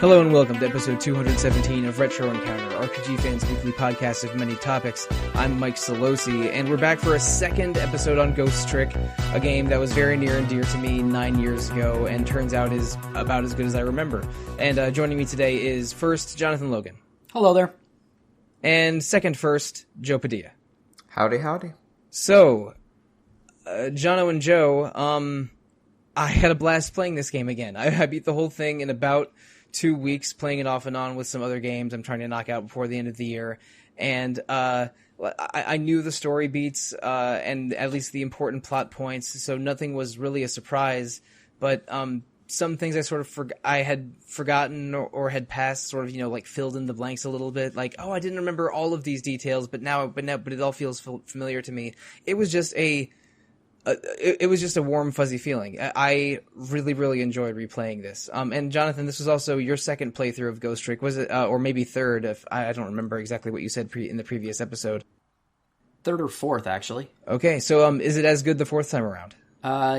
Hello and welcome to episode 217 of Retro Encounter, RPG fans' weekly podcast of many topics. I'm Mike Sollosi, and we're back for a second episode on Ghost Trick, a game that was very near and dear to me 9 years ago, and turns out is about as good as I remember. And joining me today is first, Jonathan Logan. Hello there. And second first, Joe Padilla. Howdy, howdy. So, Jono and Joe, I had a blast playing this game again. I beat the whole thing in about 2 weeks, playing it off and on with some other games I'm trying to knock out before the end of the year. And I knew the story beats and at least the important plot points, so nothing was really a surprise. But some things I had forgotten or had passed, sort of, like filled in the blanks a little bit. Like, oh, I didn't remember all of these details, but it all feels familiar to me. It was just a warm, fuzzy feeling. I really, really enjoyed replaying this. And Jonathan, this was also your second playthrough of Ghost Trick, was it? Or maybe third, if I don't remember exactly what you said in the previous episode. Third or fourth, actually. Okay, so is it as good the fourth time around?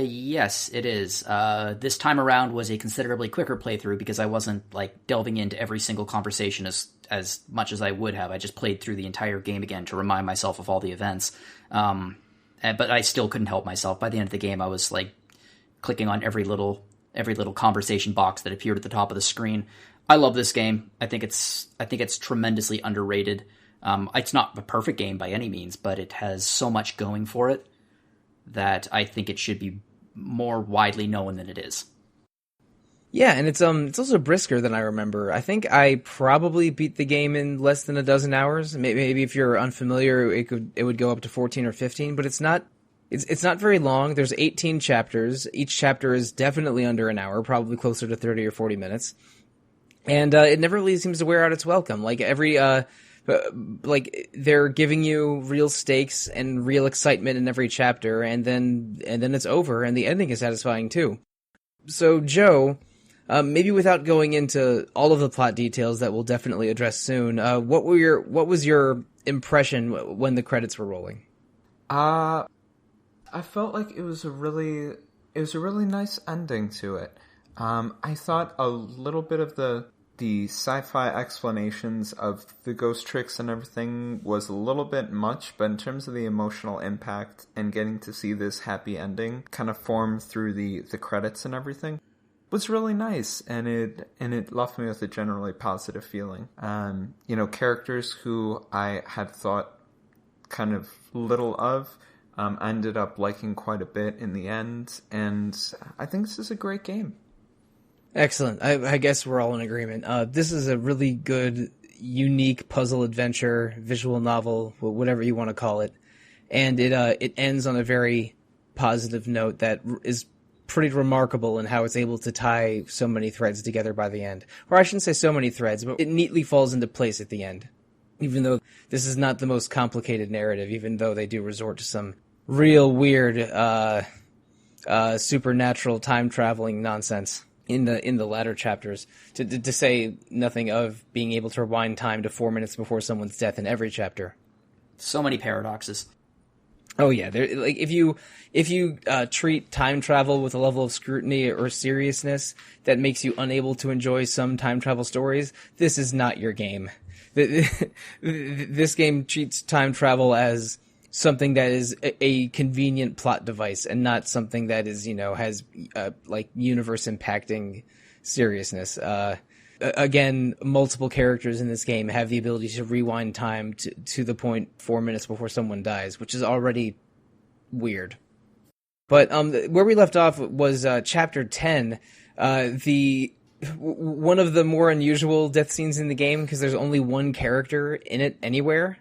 Yes, it is. This time around was a considerably quicker playthrough because I wasn't, delving into every single conversation as much as I would have. I just played through the entire game again to remind myself of all the events. But I still couldn't help myself. By the end of the game, I was clicking on every little conversation box that appeared at the top of the screen. I love this game. I think it's tremendously underrated. It's not a perfect game by any means, but it has so much going for it that I think it should be more widely known than it is. Yeah, and it's also brisker than I remember. I think I probably beat the game in less than a dozen hours. Maybe if you're unfamiliar, it would go up to 14 or 15, but it's not very long. There's 18 chapters. Each chapter is definitely under an hour, probably closer to 30 or 40 minutes. And it never really seems to wear out its welcome. They're giving you real stakes and real excitement in every chapter, and then it's over, and the ending is satisfying too. So, Joe, maybe without going into all of the plot details that we'll definitely address soon, what was your impression when the credits were rolling? I felt like it was a really nice ending to it. I thought a little bit of the sci-fi explanations of the ghost tricks and everything was a little bit much, but in terms of the emotional impact and getting to see this happy ending kind of form through the credits and everything was really nice, and it left me with a generally positive feeling. Characters who I had thought kind of little of ended up liking quite a bit in the end, and I think this is a great game. Excellent. I guess we're all in agreement. This is a really good, unique puzzle adventure, visual novel, whatever you want to call it. And it ends on a very positive note that is pretty remarkable in how it's able to tie so many threads together by the end. Or I shouldn't say so many threads, but it neatly falls into place at the end. Even though this is not the most complicated narrative, even though they do resort to some real weird, supernatural time-traveling nonsense in the latter chapters, to say nothing of being able to rewind time to 4 minutes before someone's death in every chapter. So many paradoxes. Oh yeah, if you treat time travel with a level of scrutiny or seriousness that makes you unable to enjoy some time travel stories, this is not your game. This game treats time travel as something that is a convenient plot device and not something that is, has universe impacting seriousness. Again, multiple characters in this game have the ability to rewind time to the point 4 minutes before someone dies, which is already weird. But where we left off was chapter 10, one of the more unusual death scenes in the game, because there's only one character in it anywhere.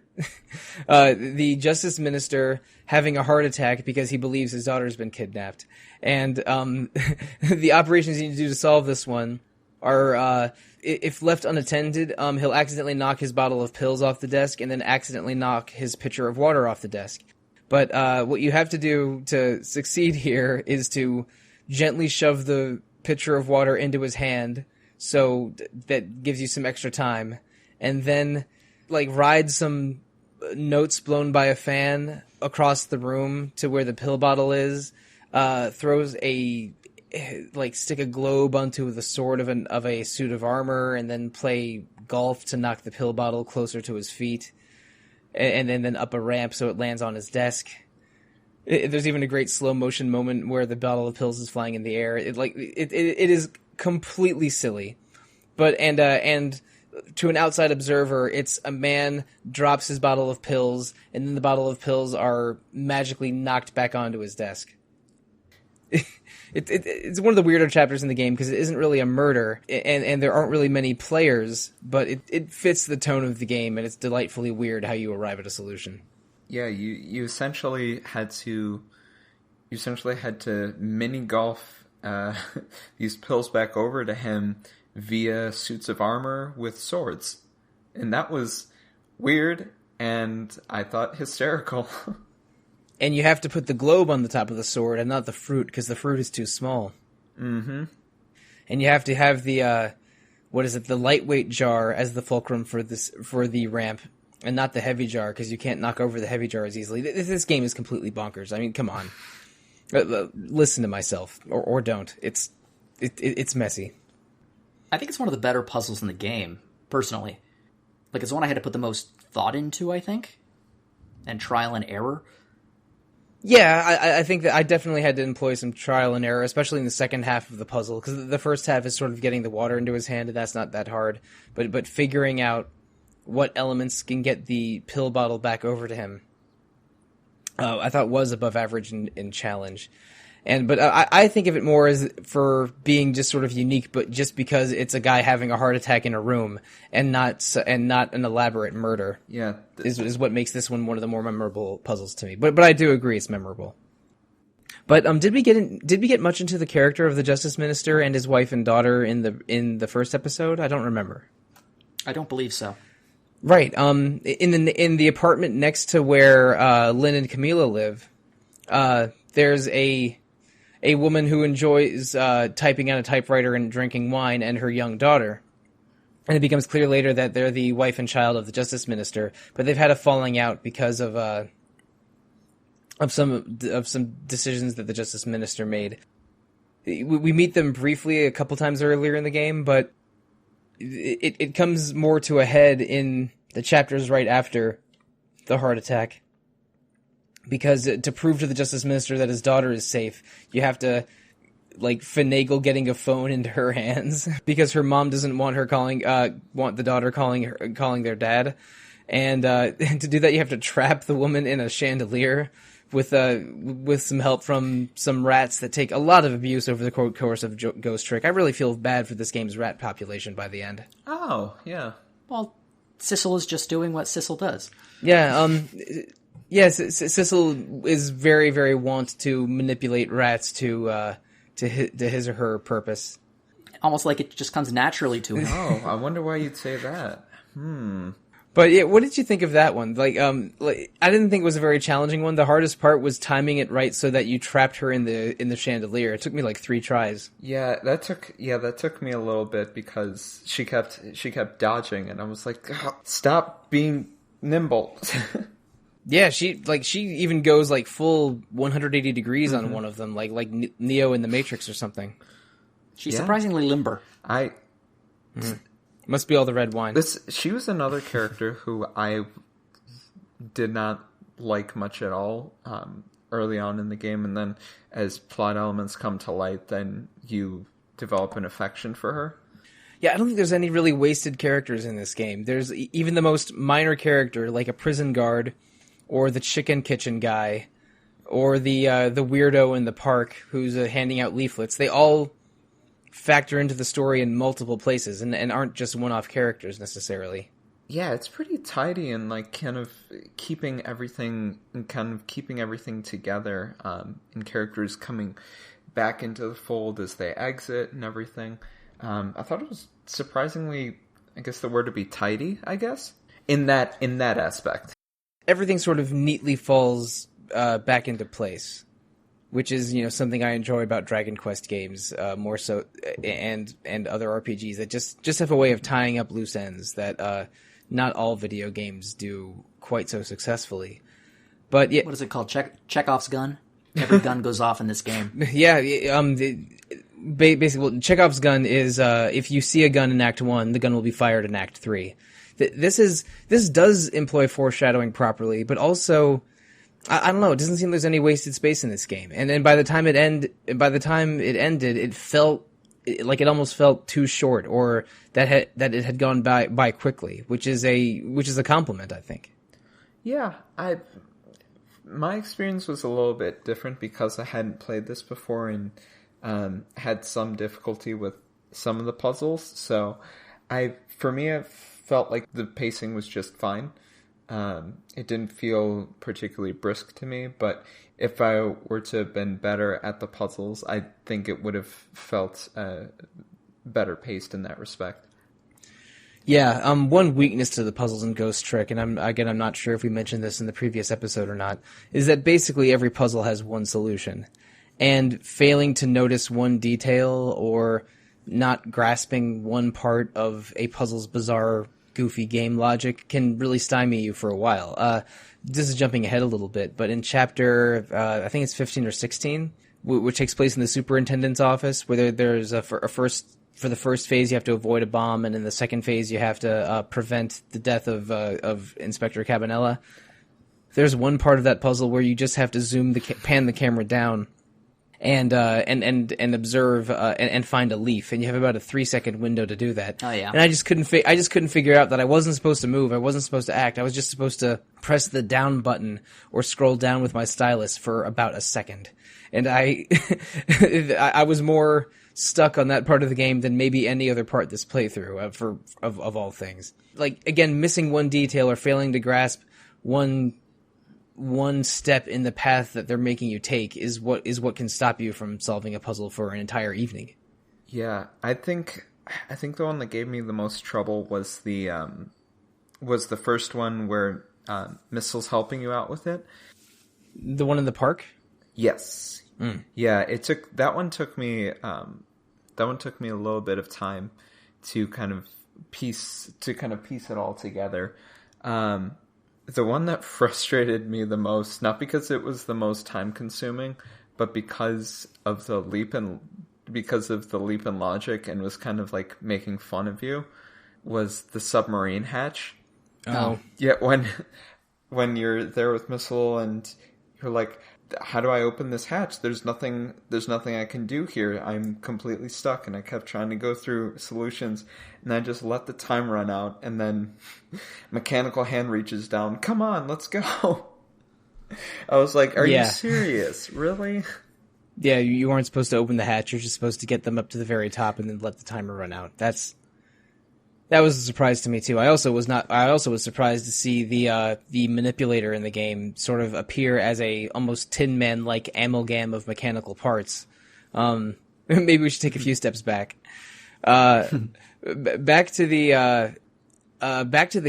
The justice minister having a heart attack because he believes his daughter's been kidnapped. And the operations you need to do to solve this one are, if left unattended, he'll accidentally knock his bottle of pills off the desk and then accidentally knock his pitcher of water off the desk. But what you have to do to succeed here is to gently shove the pitcher of water into his hand, so that gives you some extra time, and then ride some notes blown by a fan across the room to where the pill bottle is, throws a like stick a globe onto the sword of a suit of armor, and then play golf to knock the pill bottle closer to his feet, and then up a ramp so it lands on his desk. There's even a great slow motion moment where the bottle of pills is flying in the air. It is completely silly, but and to an outside observer, it's a man drops his bottle of pills, and then the bottle of pills are magically knocked back onto his desk. It's one of the weirder chapters in the game because it isn't really a murder, and there aren't really many players, but it fits the tone of the game, and it's delightfully weird how you arrive at a solution. Yeah, you essentially had to mini golf these pills back over to him via suits of armor with swords, and that was weird, and I thought hysterical. And you have to put the globe on the top of the sword and not the fruit, because the fruit is too small. Mm-hmm. And you have to have the the lightweight jar as the fulcrum for the ramp, and not the heavy jar, because you can't knock over the heavy jar as easily. This game is completely bonkers. I mean, come on. Listen to myself, or don't. It's messy. I think it's one of the better puzzles in the game, personally. Like, it's one I had to put the most thought into, I think, and trial and error. Yeah, I think that I definitely had to employ some trial and error, especially in the second half of the puzzle, because the first half is sort of getting the water into his hand, and that's not that hard. But figuring out what elements can get the pill bottle back over to him, I thought was above average in challenge. But I think of it more as for being just sort of unique, but just because it's a guy having a heart attack in a room and not an elaborate murder. Yeah, is what makes this one of the more memorable puzzles to me. But I do agree it's memorable. But did we get much into the character of the Justice Minister and his wife and daughter in the first episode? I don't remember. I don't believe so. Right. In the apartment next to where Lynn and Camila live, there's a woman who enjoys typing on a typewriter and drinking wine, and her young daughter. And it becomes clear later that they're the wife and child of the Justice Minister, but they've had a falling out because of some decisions that the Justice Minister made. We meet them briefly a couple times earlier in the game, but it comes more to a head in the chapters right after the heart attack. Because to prove to the Justice Minister that his daughter is safe, you have to finagle getting a phone into her hands because her mom doesn't want her want the daughter calling their dad, and to do that you have to trap the woman in a chandelier with some help from some rats that take a lot of abuse over the course of Ghost Trick. I really feel bad for this game's rat population by the end. Oh yeah. Well, Sissel is just doing what Sissel does. Yeah. Yes, Sissel is very, very wont to manipulate rats to his or her purpose. Almost like it just comes naturally to him. Oh, I wonder why you'd say that. But yeah, what did you think of that one? I didn't think it was a very challenging one. The hardest part was timing it right so that you trapped her in the chandelier. It took me 3 tries. Yeah, that took me a little bit because she kept dodging, and I was like, stop being nimble. Yeah, she even goes full 180 degrees on one of them, like Neo in the Matrix or something. She's surprisingly limber. Must be all the red wine. She was another character who I did not like much at all early on in the game, and then as plot elements come to light, then you develop an affection for her. Yeah, I don't think there's any really wasted characters in this game. There's even the most minor character, like a prison guard, or the chicken kitchen guy, or the weirdo in the park who's handing out leaflets. They all factor into the story in multiple places and aren't just one-off characters necessarily. Yeah, it's pretty tidy and kind of keeping everything together, and characters coming back into the fold as they exit and everything. I thought it was surprisingly, I guess the word would be tidy, I guess, in that aspect. Everything sort of neatly falls back into place, which is something I enjoy about Dragon Quest games more so, and other RPGs that just have a way of tying up loose ends that not all video games do quite so successfully. But yeah, what is it called? Chekhov's gun. Every gun goes off in this game. Yeah, basically, well, Chekhov's gun is if you see a gun in Act 1, the gun will be fired in Act 3. This does employ foreshadowing properly, but also I don't know. It doesn't seem there's any wasted space in this game. And then by the time it ended, it felt like it almost felt too short, or that it had gone by quickly, which is a compliment, I think. Yeah, my experience was a little bit different because I hadn't played this before and had some difficulty with some of the puzzles. So for me, I felt like the pacing was just fine. It didn't feel particularly brisk to me, but if I were to have been better at the puzzles, I think it would have felt better paced in that respect. Yeah, one weakness to the puzzles in Ghost Trick, and I'm not sure if we mentioned this in the previous episode or not, is that basically every puzzle has one solution. And failing to notice one detail or not grasping one part of a puzzle's bizarre, goofy game logic can really stymie you for a while. This is jumping ahead a little bit, but in chapter, I think it's 15 or 16, which takes place in the superintendent's office, where there's for the first phase you have to avoid a bomb, and in the second phase you have to prevent the death of Inspector Cabanela. There's one part of that puzzle where you just have to pan the camera down and observe and find a leaf, and you have about a 3-second window to do that. Oh yeah. And I just couldn't figure out that I wasn't supposed to move. I wasn't supposed to act. I was just supposed to press the down button or scroll down with my stylus for about a second. And I was more stuck on that part of the game than maybe any other part this playthrough of all things. Like, again, missing one detail or failing to grasp one step in the path that they're making you take is what can stop you from solving a puzzle for an entire evening. Yeah, I think the one that gave me the most trouble was the first one where Missile's helping you out with it. The one in the park? Yes. Mm. Yeah, that one took me a little bit of time to kind of piece it all together. The one that frustrated me the most, not because it was the most time consuming, but because of the leap in logic and was kind of like making fun of you, was the submarine hatch. Oh. Yeah, when you're there with Missile and you're like, how do I open this hatch? There's nothing I can do here. I'm completely stuck. And I kept trying to go through solutions, and I just let the time run out, and then mechanical hand reaches down. Come on, let's go. I was like, are you serious? Really? Yeah, you weren't supposed to open the hatch. You're just supposed to get them up to the very top and then let the timer run out. That was a surprise to me too. I also was surprised to see the manipulator in the game sort of appear as a almost Tin Man like amalgam of mechanical parts. Maybe we should take a few steps back. Back to the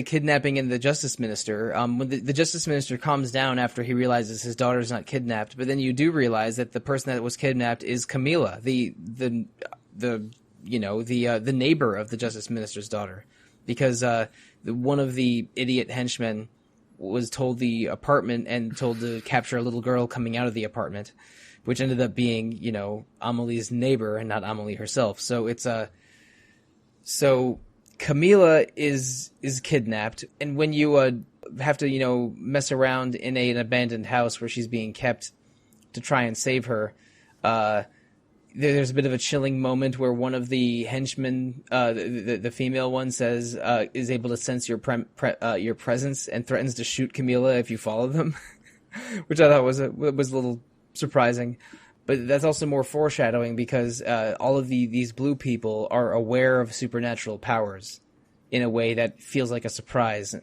kidnapping and the Justice Minister. When the Justice Minister calms down after he realizes his daughter's not kidnapped, but then you do realize that the person that was kidnapped is Camila, the neighbor of the Justice Minister's daughter, because one of the idiot henchmen was told the apartment and told to capture a little girl coming out of the apartment, which ended up being, Amelie's neighbor and not Amelie herself. So so Camila is kidnapped, and when you have to mess around in an abandoned house where she's being kept to try and save her, there's a bit of a chilling moment where one of the henchmen, the female one, says is able to sense your presence and threatens to shoot Camila if you follow them, which I thought was a little surprising. But that's also more foreshadowing because all of these blue people are aware of supernatural powers in a way that feels like a surprise,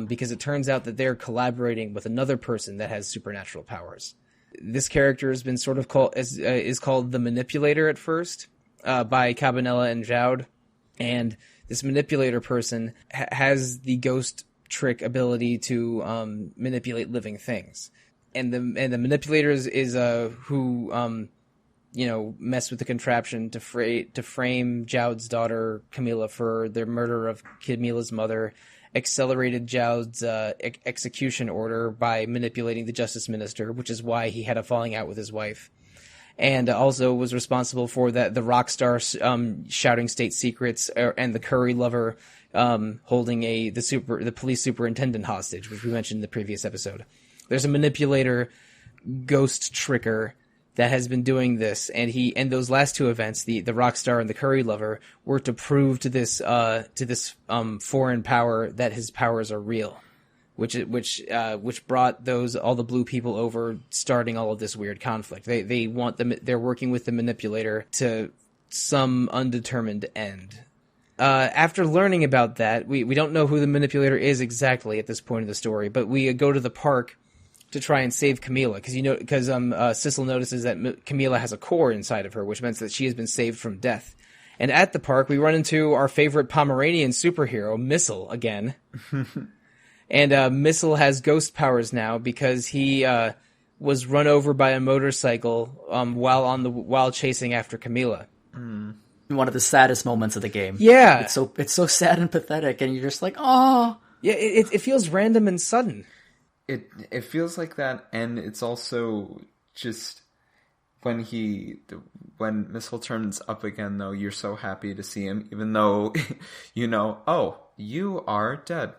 because it turns out that they're collaborating with another person that has supernatural powers. This character has been sort of called the Manipulator at first by Cabanela and Joud, and this Manipulator person has the ghost trick ability to manipulate living things, and the Manipulator is who mess with the contraption to frame Joud's daughter Camila for their murder of Camila's mother, accelerated Joud's execution order by manipulating the Justice Minister, which is why he had a falling out with his wife. and also was responsible for the Rockstar shouting state secrets, and the Curry lover holding the police superintendent hostage, which we mentioned in the previous episode. There's a manipulator, ghost tricker, that has been doing this, and those last two events, the Rockstar and the Curry lover, were to prove to this foreign power that his powers are real, which brought all the blue people over, starting all of this weird conflict. They're working with the manipulator to some undetermined end. After learning about that, we don't know who the manipulator is exactly at this point in the story, but we go to the park to try and save Camila, because Sissel notices that Camila has a core inside of her, which means that she has been saved from death. And at the park, we run into our favorite Pomeranian superhero, Missile, again. And Missile has ghost powers now because he was run over by a motorcycle while chasing after Camila. One of the saddest moments of the game. Yeah, it's so sad and pathetic, and you're just like, oh. Yeah, it feels random and sudden. It feels like that, and it's also just when Missile turns up again, though, you're so happy to see him, even though you are dead.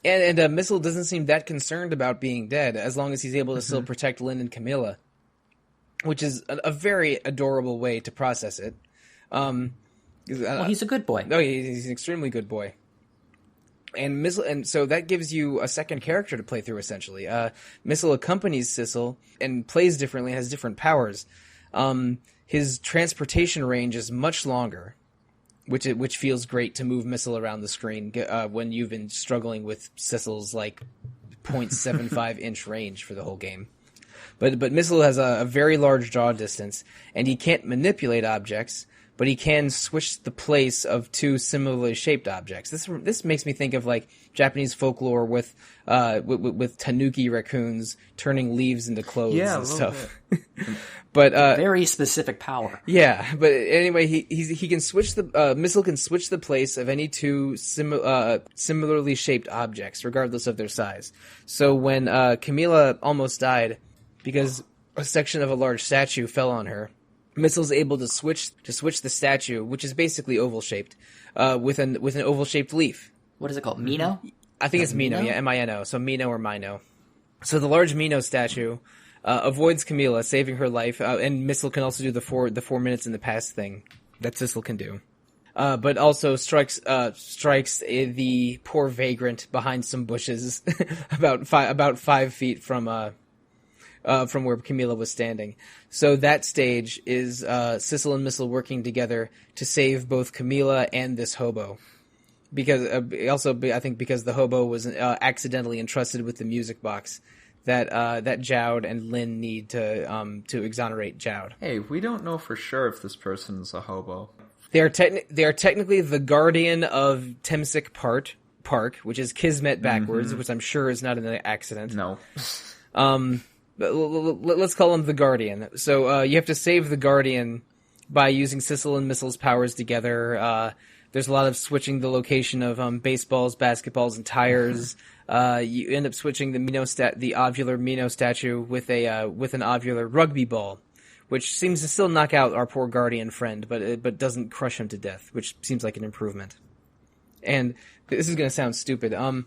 And Missile doesn't seem that concerned about being dead, as long as he's able to still protect Lynn and Camila, which is a very adorable way to process it. Well, he's a good boy. No, he's an extremely good boy. And so that gives you a second character to play through, essentially. Missile accompanies Sissel and plays differently, has different powers. His transportation range is much longer, which feels great to move Missile around the screen when you've been struggling with Sissel's 0.75 inch range for the whole game. But Missile has a very large draw distance, and he can't manipulate objects, but he can switch the place of two similarly shaped objects. This makes me think of Japanese folklore with tanuki raccoons turning leaves into clothes and stuff. But very specific power. Yeah, but anyway, he can switch Missile can switch the place of any two similarly shaped objects, regardless of their size. So when Camila almost died because a section of a large statue fell on her, Missile's able to switch the statue, which is basically oval shaped, with an oval shaped leaf. What is it called? Mino? I think it's Mino. Yeah, Mino. So Mino or Mino. So the large Mino statue avoids Camila, saving her life, and Missile can also do the 4 minutes in the past thing that Sissel can do, but also strikes the poor vagrant behind some bushes, about 5 feet from where Camila was standing. So that stage is Sissel and Missile working together to save both Camila and this hobo. Because I think because the hobo was accidentally entrusted with the music box that Jowd and Lynn need to exonerate Jowd. Hey, we don't know for sure if this person is a hobo. They are technically the guardian of Temsic Park, which is Kismet backwards, which I'm sure is not an accident. No. But let's call him the Guardian. So you have to save the Guardian by using Sissel and Missile's powers together. There's a lot of switching the location of baseballs, basketballs, and tires. You end up switching the ovular Mino statue with an ovular rugby ball, which seems to still knock out our poor Guardian friend, but doesn't crush him to death, which seems like an improvement. And this is going to sound stupid. I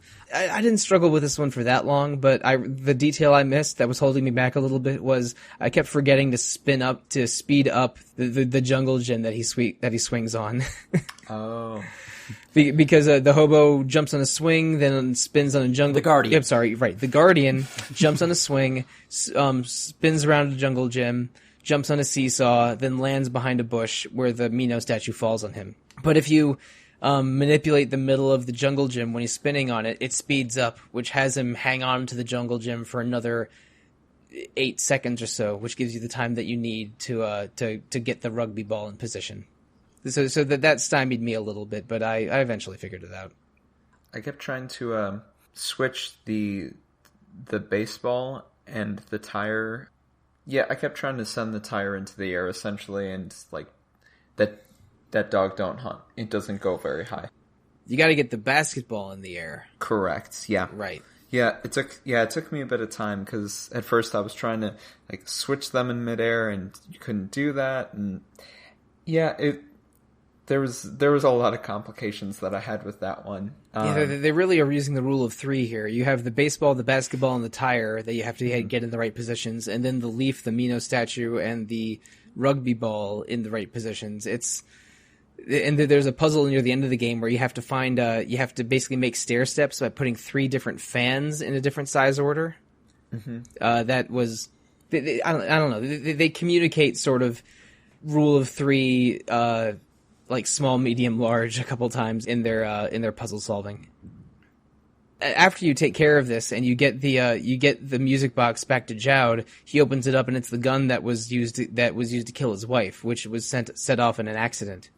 didn't struggle with this one for that long, but the detail I missed that was holding me back a little bit was I kept forgetting to speed up the jungle gym that he swings on. Oh. Because the hobo jumps on a swing, then spins on a jungle. The Guardian. Yep, sorry, right. The Guardian jumps on a swing, spins around a jungle gym, jumps on a seesaw, then lands behind a bush where the Mino statue falls on him. But if you manipulate the middle of the jungle gym when he's spinning on it, it speeds up, which has him hang on to the jungle gym for another 8 seconds or so, which gives you the time that you need to get the rugby ball in position. So that stymied me a little bit, but I eventually figured it out. I kept trying to switch the baseball and the tire. Yeah, I kept trying to send the tire into the air essentially, and that dog don't hunt. It doesn't go very high. You got to get the basketball in the air. Correct. Yeah. Right. It took me a bit of time because at first I was trying to like switch them in midair and you couldn't do that, and there was a lot of complications that I had with that one. They really are using the rule of three here. You have the baseball, the basketball, and the tire that you have to get in the right positions, and then the leaf, the Mino statue, and the rugby ball in the right positions. There's a puzzle near the end of the game where you have to you have to basically make stair steps by putting 3 different fans in a different size order. That was, I don't know. They communicate sort of rule of three, like small, medium, large a couple times in their puzzle solving. After you take care of this and you get the music box back to Jowd, he opens it up and it's the gun that was used to kill his wife, which was set off in an accident.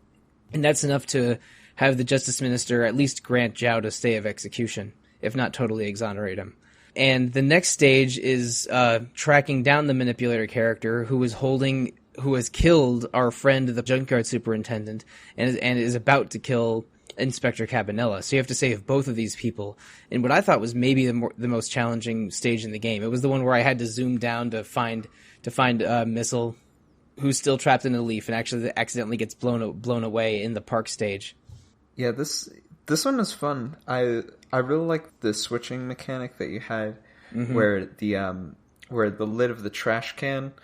And that's enough to have the Justice Minister at least grant Jowd a stay of execution, if not totally exonerate him. And the next stage is tracking down the manipulator character who has killed our friend, the junkyard superintendent, and is about to kill Inspector Cabanela. So you have to save both of these people in what I thought was maybe the most challenging stage in the game. It was the one where I had to zoom down to find Missile, who's still trapped in a leaf and actually accidentally gets blown away in the park stage. Yeah, this one is fun. I really like the switching mechanic that you had, where the lid of the trash can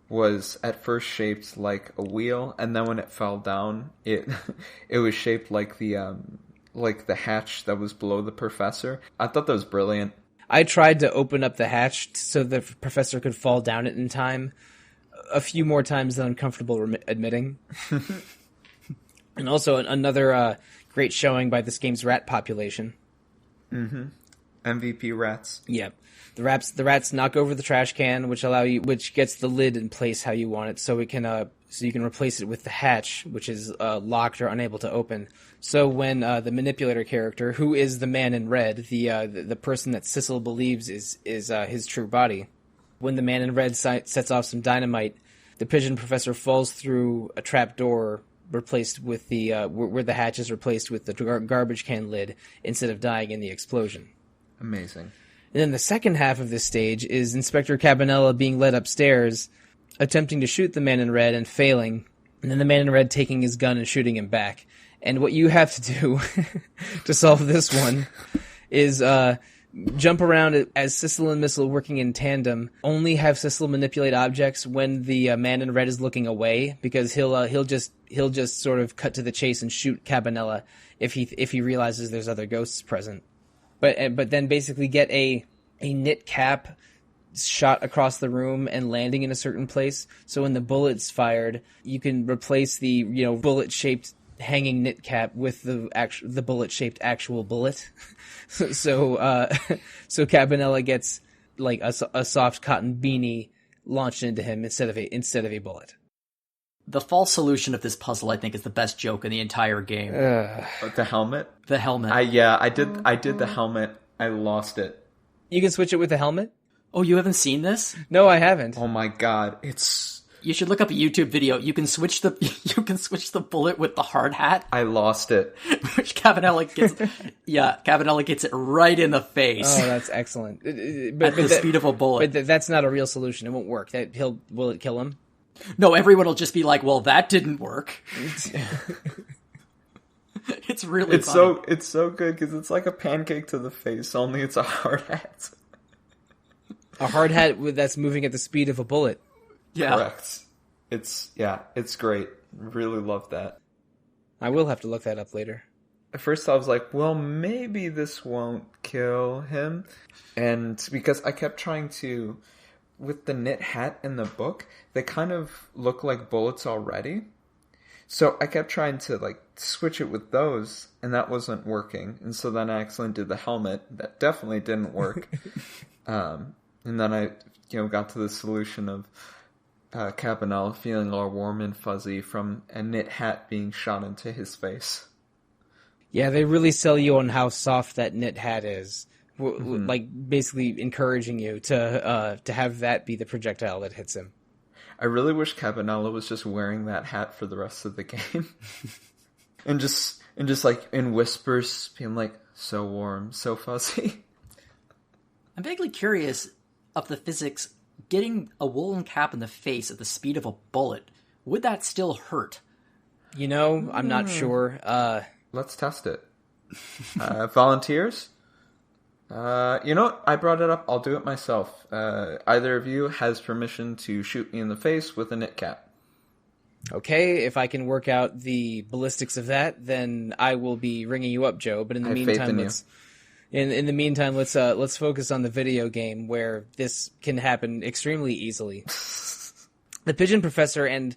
was at first shaped like a wheel, and then when it fell down, it was shaped like the hatch that was below the professor. I thought that was brilliant. I tried to open up the hatch so the professor could fall down it in time a few more times than I'm comfortable admitting. And also another great showing by this game's rat population. MVP rats. Yeah. The rats knock over the trash can, which gets the lid in place how you want it, so you can replace it with the hatch, which is locked or unable to open. So when the manipulator character, who is the man in red, the person that Sissel believes is his true body, when the man in red sets off some dynamite, the pigeon professor falls through a trap door replaced with where the hatch is replaced with the garbage can lid instead of dying in the explosion. Amazing. And then the second half of this stage is Inspector Cabanela being led upstairs, attempting to shoot the man in red and failing, and then the man in red taking his gun and shooting him back. And what you have to do to solve this one is jump around as Sissel and Missile working in tandem. Only have Sissel manipulate objects when the man in red is looking away, because he'll just sort of cut to the chase and shoot Cabanela if he realizes there's other ghosts present. But then basically get a knit cap shot across the room and landing in a certain place. So when the bullet's fired, you can replace the bullet-shaped hanging knit cap with the bullet-shaped actual bullet. So Cabanela gets like a soft cotton beanie launched into him instead of a bullet. The false solution of this puzzle, I think, is the best joke in the entire game. The helmet? The helmet. I did the helmet. I lost it. You can switch it with the helmet? Oh, you haven't seen this? No, I haven't. Oh my god, You should look up a YouTube video. You can switch the bullet with the hard hat. I lost it. Which Cabanela gets. Yeah, Cabanela gets it right in the face. Oh, that's excellent. At the speed of a bullet. But that's not a real solution. It won't work. Will it kill him? No, everyone will just be like, "Well, that didn't work." It's really funny. It's so good because it's like a pancake to the face, only it's a hard hat. A hard hat that's moving at the speed of a bullet. Yeah. Correct. It's great. Really love that. I will have to look that up later. At first I was like, well, maybe this won't kill him. And because I kept trying to, with the knit hat in the book, they kind of look like bullets already. So I kept trying to like switch it with those, and that wasn't working. And so then I accidentally did the helmet. That definitely didn't work. And then I got to the solution of Cabanela feeling all warm and fuzzy from a knit hat being shot into his face. Yeah, they really sell you on how soft that knit hat is. Like, basically encouraging you to have that be the projectile that hits him. I really wish Cabanela was just wearing that hat for the rest of the game. and just like in whispers being like, so warm, so fuzzy. I'm vaguely curious of the physics. Getting a woolen cap in the face at the speed of a bullet, would that still hurt? I'm not sure. Let's test it. Volunteers? What? I brought it up. I'll do it myself. Either of you has permission to shoot me in the face with a knit cap. Okay, if I can work out the ballistics of that, then I will be ringing you up, Joe. But in the meantime, let's focus on the video game where this can happen extremely easily. The Pigeon Professor and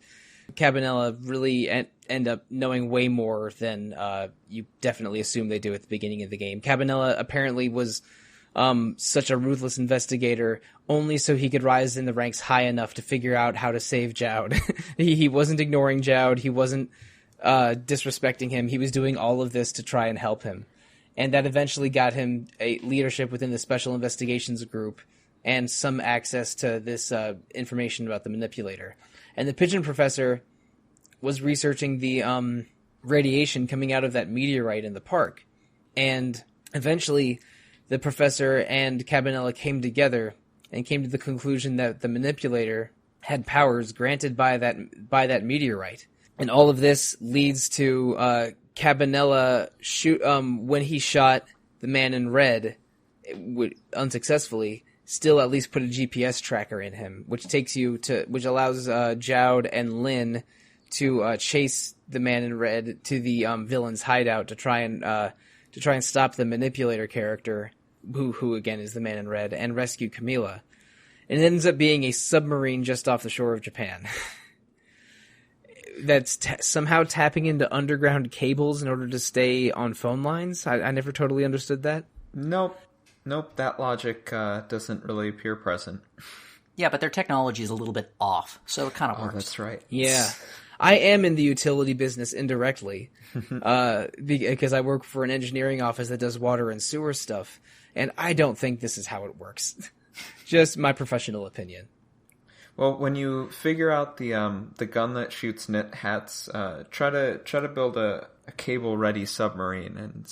Cabanela really end up knowing way more than you definitely assume they do at the beginning of the game. Cabanela apparently was such a ruthless investigator only so he could rise in the ranks high enough to figure out how to save Jowd. He wasn't ignoring Jowd. He wasn't disrespecting him. He was doing all of this to try and help him. And that eventually got him a leadership within the Special Investigations Group and some access to this information about the manipulator. And the Pigeon Professor was researching the radiation coming out of that meteorite in the park. And eventually, the professor and Cabanela came together and came to the conclusion that the manipulator had powers granted by that meteorite. And all of this leads to Cabanela when he shot the man in red, unsuccessfully, still at least put a GPS tracker in him, which allows Jowd and Lynn to chase the man in red to the villain's hideout to try and stop the manipulator character, who again is the man in red, and rescue Camila. And it ends up being a submarine just off the shore of Japan. That's somehow tapping into underground cables in order to stay on phone lines. I never totally understood that. Nope, that logic doesn't really appear present. Yeah, but their technology is a little bit off, so it kind of works. That's right. Yeah. I am in the utility business indirectly, because I work for an engineering office that does water and sewer stuff, and I don't think this is how it works. Just my professional opinion. Well, when you figure out the gun that shoots knit hats, try to build a cable-ready submarine, and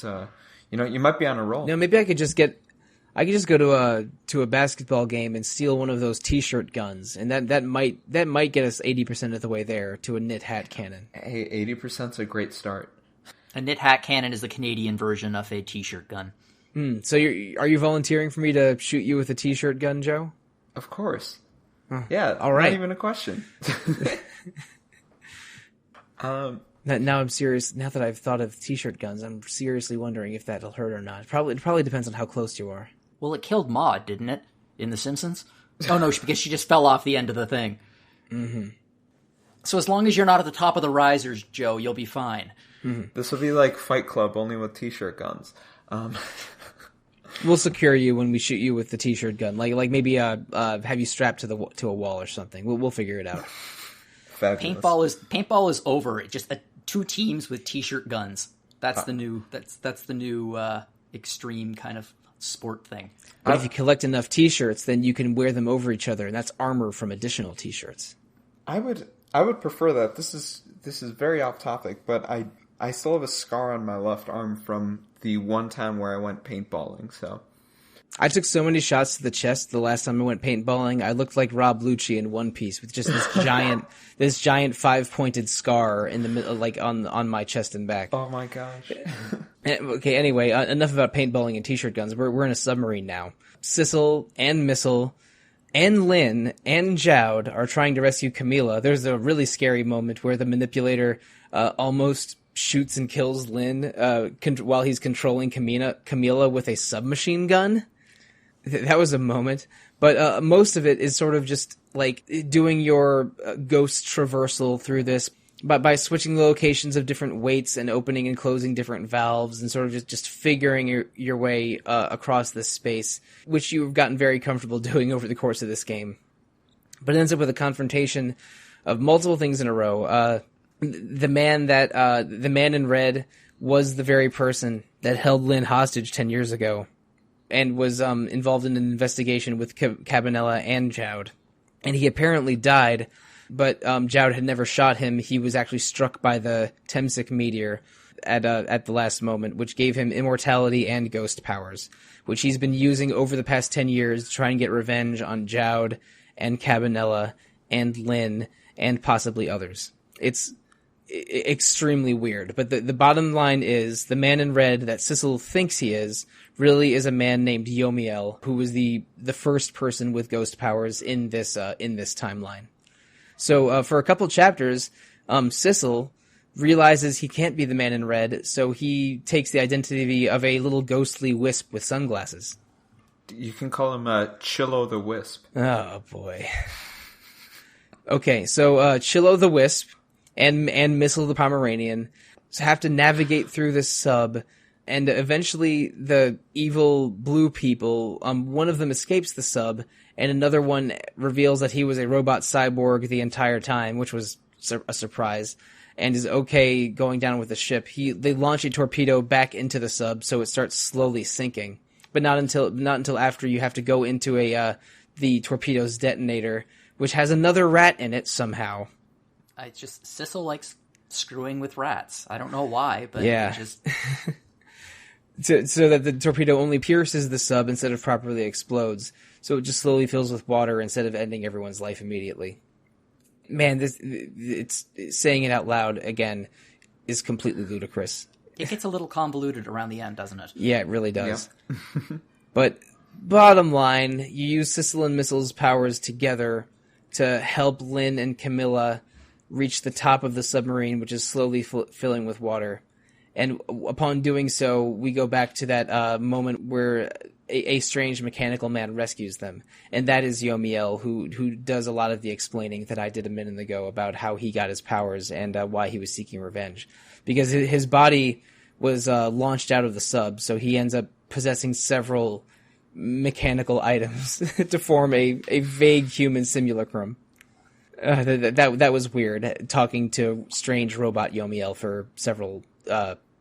you might be on a roll. No, maybe I could just go to a basketball game and steal one of those T-shirt guns, and that might get us 80% of the way there to a knit hat cannon. Hey, 80%'s a great start. A knit hat cannon is the Canadian version of a T-shirt gun. So are you volunteering for me to shoot you with a T-shirt gun, Joe? Of course. Yeah, all right. Not even a question. Now I'm serious. Now that I've thought of T-shirt guns, I'm seriously wondering if that'll hurt or not. It probably depends on how close you are. Well, it killed Maude, didn't it? In The Simpsons? Oh no, because she just fell off the end of the thing. Mm-hmm. So as long as you're not at the top of the risers, Joe, you'll be fine. Mm-hmm. This will be like Fight Club, only with T-shirt guns. We'll secure you when we shoot you with the T-shirt gun. Like maybe have you strapped to a wall or something. We'll figure it out. Fabulous. Paintball is over. It just two teams with T-shirt guns. That's the new extreme kind of sport thing. But if you collect enough T-shirts, then you can wear them over each other, and that's armor from additional T-shirts. I would prefer that. This is very off topic, but I still have a scar on my left arm from the one time where I went paintballing, so. I took so many shots to the chest the last time I went paintballing, I looked like Rob Lucci in One Piece with just this giant 5-pointed scar in the middle, like on my chest and back. Oh my gosh. Okay, anyway, enough about paintballing and T-shirt guns. We're in a submarine now. Sissel and Missile and Lynn and Jowd are trying to rescue Camila. There's a really scary moment where the manipulator almost shoots and kills Lynn while he's controlling Camila with a submachine gun. That was a moment. But most of it is sort of just like doing your ghost traversal through this by switching the locations of different weights and opening and closing different valves and sort of just figuring your way across this space, which you've gotten very comfortable doing over the course of this game. But it ends up with a confrontation of multiple things in a row. The man in red was the very person that held Lynn hostage 10 years ago and was involved in an investigation with Cabanela and Jowd. And he apparently died, but Jowd had never shot him. He was actually struck by the Temsik meteor at the last moment, which gave him immortality and ghost powers, which he's been using over the past 10 years to try and get revenge on Jowd and Cabanela and Lynn and possibly others. It's extremely weird, but the bottom line is the man in red that Sissel thinks he is really is a man named Yomiel, who was the first person with ghost powers in this timeline. So for a couple chapters, Sissel realizes he can't be the man in red, so he takes the identity of a little ghostly wisp with sunglasses. You can call him Chillo the Wisp. Oh boy. Okay, so Chillo the Wisp and Missile the Pomeranian have to navigate through this sub, and eventually the evil blue people, one of them escapes the sub, and another one reveals that he was a robot cyborg the entire time, which was a surprise, and is okay going down with the ship. They launch a torpedo back into the sub, so it starts slowly sinking, but not until after you have to go into the torpedo's detonator, which has another rat in it somehow. Sissel likes screwing with rats. I don't know why, but yeah. Just... so that the torpedo only pierces the sub instead of properly explodes. So it just slowly fills with water instead of ending everyone's life immediately. Man, it's saying it out loud again is completely ludicrous. It gets a little convoluted around the end, doesn't it? Yeah, it really does. Yeah. But bottom line, you use Sissel and Missile's powers together to help Lynn and Camilla reach the top of the submarine, which is slowly filling with water. And upon doing so, we go back to that moment where a strange mechanical man rescues them. And that is Yomiel, who does a lot of the explaining that I did a minute ago about how he got his powers and why he was seeking revenge. Because his body was launched out of the sub, so he ends up possessing several mechanical items to form a vague human simulacrum. That was weird, talking to strange robot Yomiel for several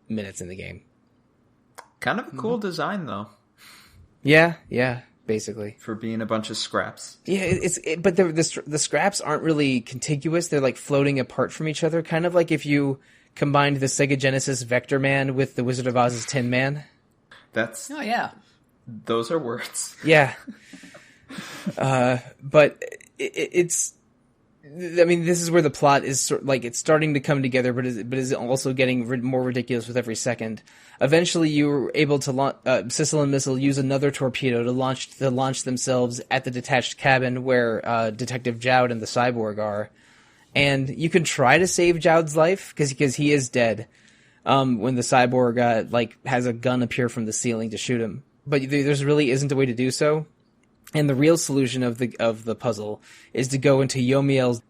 minutes in the game. Kind of a cool design, though. Yeah, basically. For being a bunch of scraps. Yeah, but the scraps aren't really contiguous. They're like floating apart from each other, kind of like if you combined the Sega Genesis Vector Man with the Wizard of Oz's Tin Man. Oh, yeah. Those are words. Yeah. But it's... I mean, this is where the plot is it's starting to come together, but is also getting more ridiculous with every second. Eventually, you were able to Sissel and Missile use another torpedo to launch themselves at the detached cabin where Detective Jowd and the cyborg are, and you can try to save Jowd's life because he is dead. When the cyborg has a gun appear from the ceiling to shoot him, but there's really isn't a way to do so. And the real solution of the puzzle is to go into Yomiel's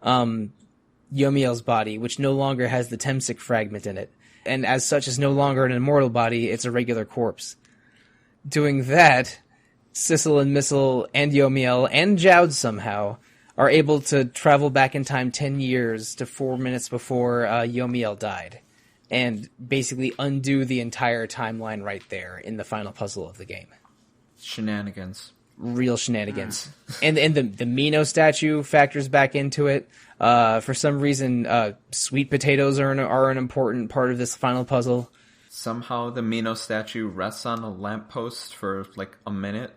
body, which no longer has the Temsic fragment in it, and as such is no longer an immortal body; it's a regular corpse. Doing that, Sissel and Missile and Yomiel and Jowd somehow are able to travel back in time 10 years to 4 minutes before Yomiel died, and basically undo the entire timeline right there in the final puzzle of the game. Shenanigans. Real shenanigans. And the Mino statue factors back into it. For some reason, sweet potatoes are an important part of this final puzzle. Somehow the Mino statue rests on a lamppost for a minute.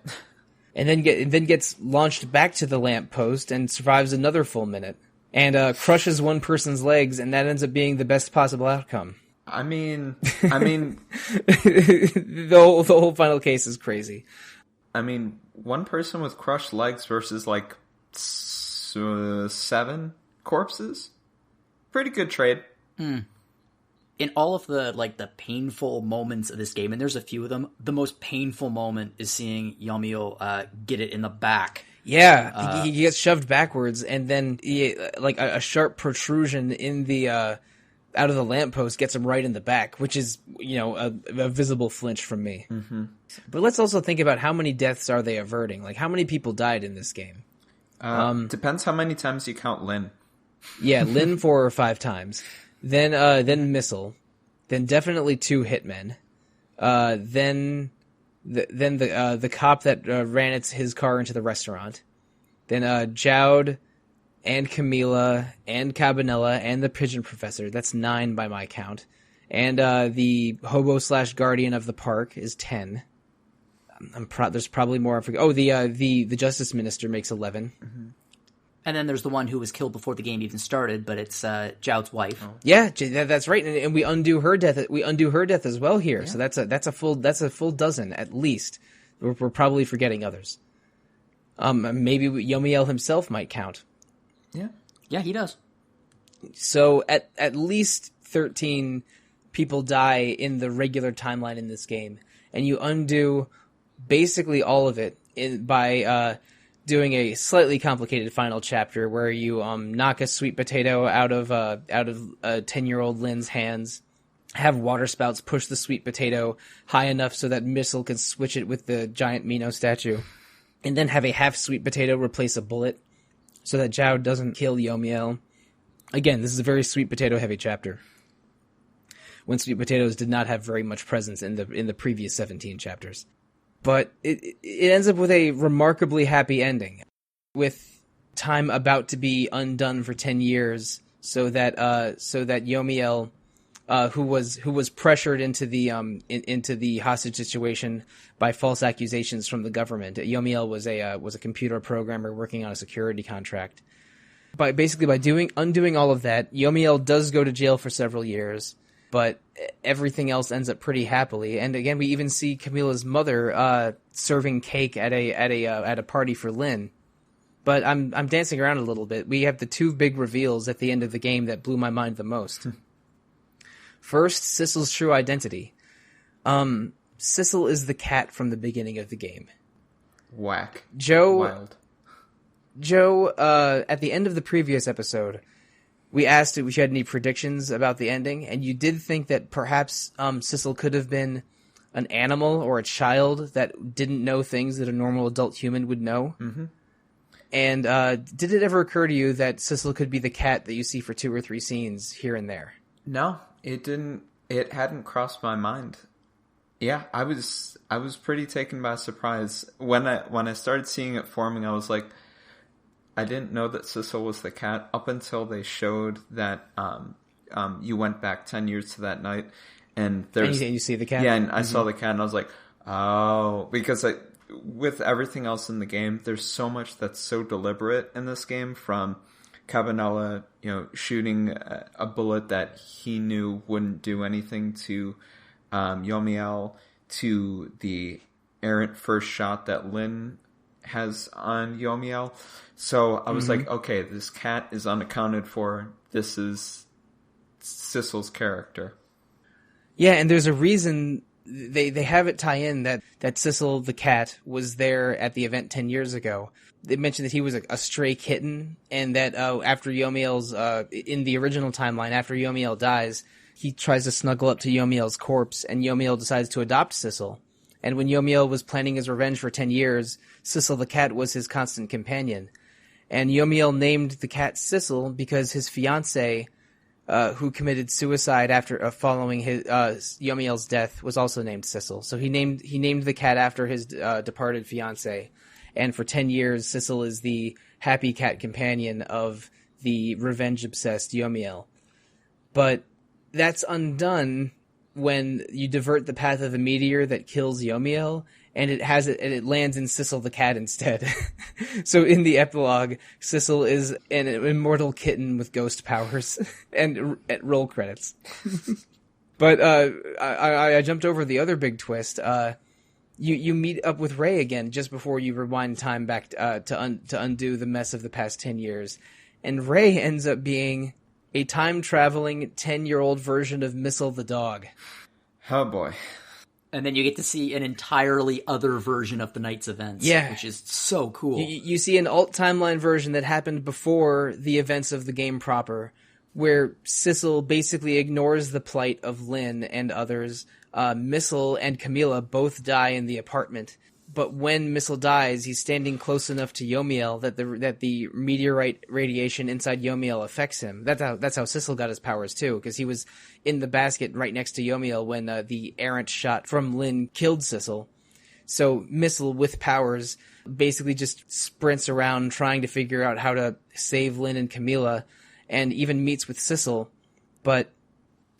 And then gets launched back to the lamppost and survives another full minute. And crushes one person's legs, and that ends up being the best possible outcome. I mean... the whole final case is crazy. I mean, one person with crushed legs versus 7 corpses? Pretty good trade. In all of the painful moments of this game, and there's a few of them, the most painful moment is seeing Yomiel get it in the back. Yeah, he gets shoved backwards, and then a sharp protrusion in the out of the lamppost gets him right in the back, which is a visible flinch from me. Mm-hmm. But let's also think about how many deaths are they averting? How many people died in this game? Depends how many times you count Lynn. Yeah, Lynn 4 or 5 times. Then Missile. Then definitely 2 hitmen. Then the cop that ran his car into the restaurant. Then Jowd and Camila and Cabanela and the pigeon professor. That's 9 by my count. And the hobo / guardian of the park is 10. There's probably more. The Justice Minister makes 11. Mm-hmm. And then there's the one who was killed before the game even started, but it's Joud's wife. Oh. Yeah, that's right, and we undo her death. We undo her death as well here. Yeah. So that's a full dozen at least. We're probably forgetting others. Maybe Yomiel himself might count. Yeah, he does. So at least 13 people die in the regular timeline in this game, and you undo basically all of it by doing a slightly complicated final chapter where you knock a sweet potato out of a 10-year-old Lynn's hands, have water spouts push the sweet potato high enough so that Missile can switch it with the giant Mino statue, and then have a half sweet potato replace a bullet so that Joud doesn't kill Yomiel. Again, this is a very sweet potato heavy chapter, when sweet potatoes did not have very much presence in the previous 17 chapters. But it ends up with a remarkably happy ending, with time about to be undone for 10 years, so that Yomiel, who was pressured into the hostage situation by false accusations from the government. Yomiel was a computer programmer working on a security contract. By undoing all of that, Yomiel does go to jail for several years, but everything else ends up pretty happily. And again, we even see Camilla's mother serving cake at a party for Lynn. But I'm dancing around a little bit. We have the two big reveals at the end of the game that blew my mind the most. First, Sissel's true identity. Sissel is the cat from the beginning of the game. Whack. Wild. Joe, at the end of the previous episode, we asked if we had any predictions about the ending, and you did think that perhaps Sissel could have been an animal or a child that didn't know things that a normal adult human would know. Mm-hmm. And did it ever occur to you that Sissel could be the cat that you see for 2 or 3 scenes here and there? No, it didn't. It hadn't crossed my mind. Yeah, I was pretty taken by surprise when I started seeing it forming. I was like, I didn't know that Sissel was the cat up until they showed that you went back 10 years to that night, and you see the cat. Yeah, and I saw the cat, and I was like, oh, because with everything else in the game, there's so much that's so deliberate in this game, from Cabanela, shooting a bullet that he knew wouldn't do anything to Yomiel, to the errant first shot that Lynn has on Yomiel. So I was like, okay, this cat is unaccounted for. This is Sissel's character. Yeah, and there's a reason they have it tie in that Sissel the cat was there at the event 10 years ago. They mentioned that he was a stray kitten, and that after Yomiel's in the original timeline, after Yomiel dies, he tries to snuggle up to Yomiel's corpse, and Yomiel decides to adopt Sissel. And when Yomiel was planning his revenge for 10 years, Sissel the cat was his constant companion. And Yomiel named the cat Sissel because his fiancée, who committed suicide after following his Yomiel's death, was also named Sissel. So he named the cat after his departed fiancée. And for 10 years, Sissel is the happy cat companion of the revenge-obsessed Yomiel. But that's undone when you divert the path of a meteor that kills Yomiel, and it lands in Sissel the cat instead. So in the epilogue, Sissel is an immortal kitten with ghost powers, and at roll credits. But I jumped over the other big twist. You meet up with Ray again just before you rewind time back to undo the mess of the past 10 years, and Ray ends up being a time-traveling 10-year-old version of Missile the dog. Oh boy. And then you get to see an entirely other version of the night's events, which is so cool. You see an alt-timeline version that happened before the events of the game proper, where Sissel basically ignores the plight of Lynn and others. Missile and Camilla both die in the apartment, but when Missile dies, he's standing close enough to Yomiel that the meteorite radiation inside Yomiel affects him. That's how Sissel got his powers too, because he was in the basket right next to Yomiel when the errant shot from Lynn killed Sissel. So Missile, with powers, basically just sprints around trying to figure out how to save Lynn and Camilla, and even meets with Sissel, but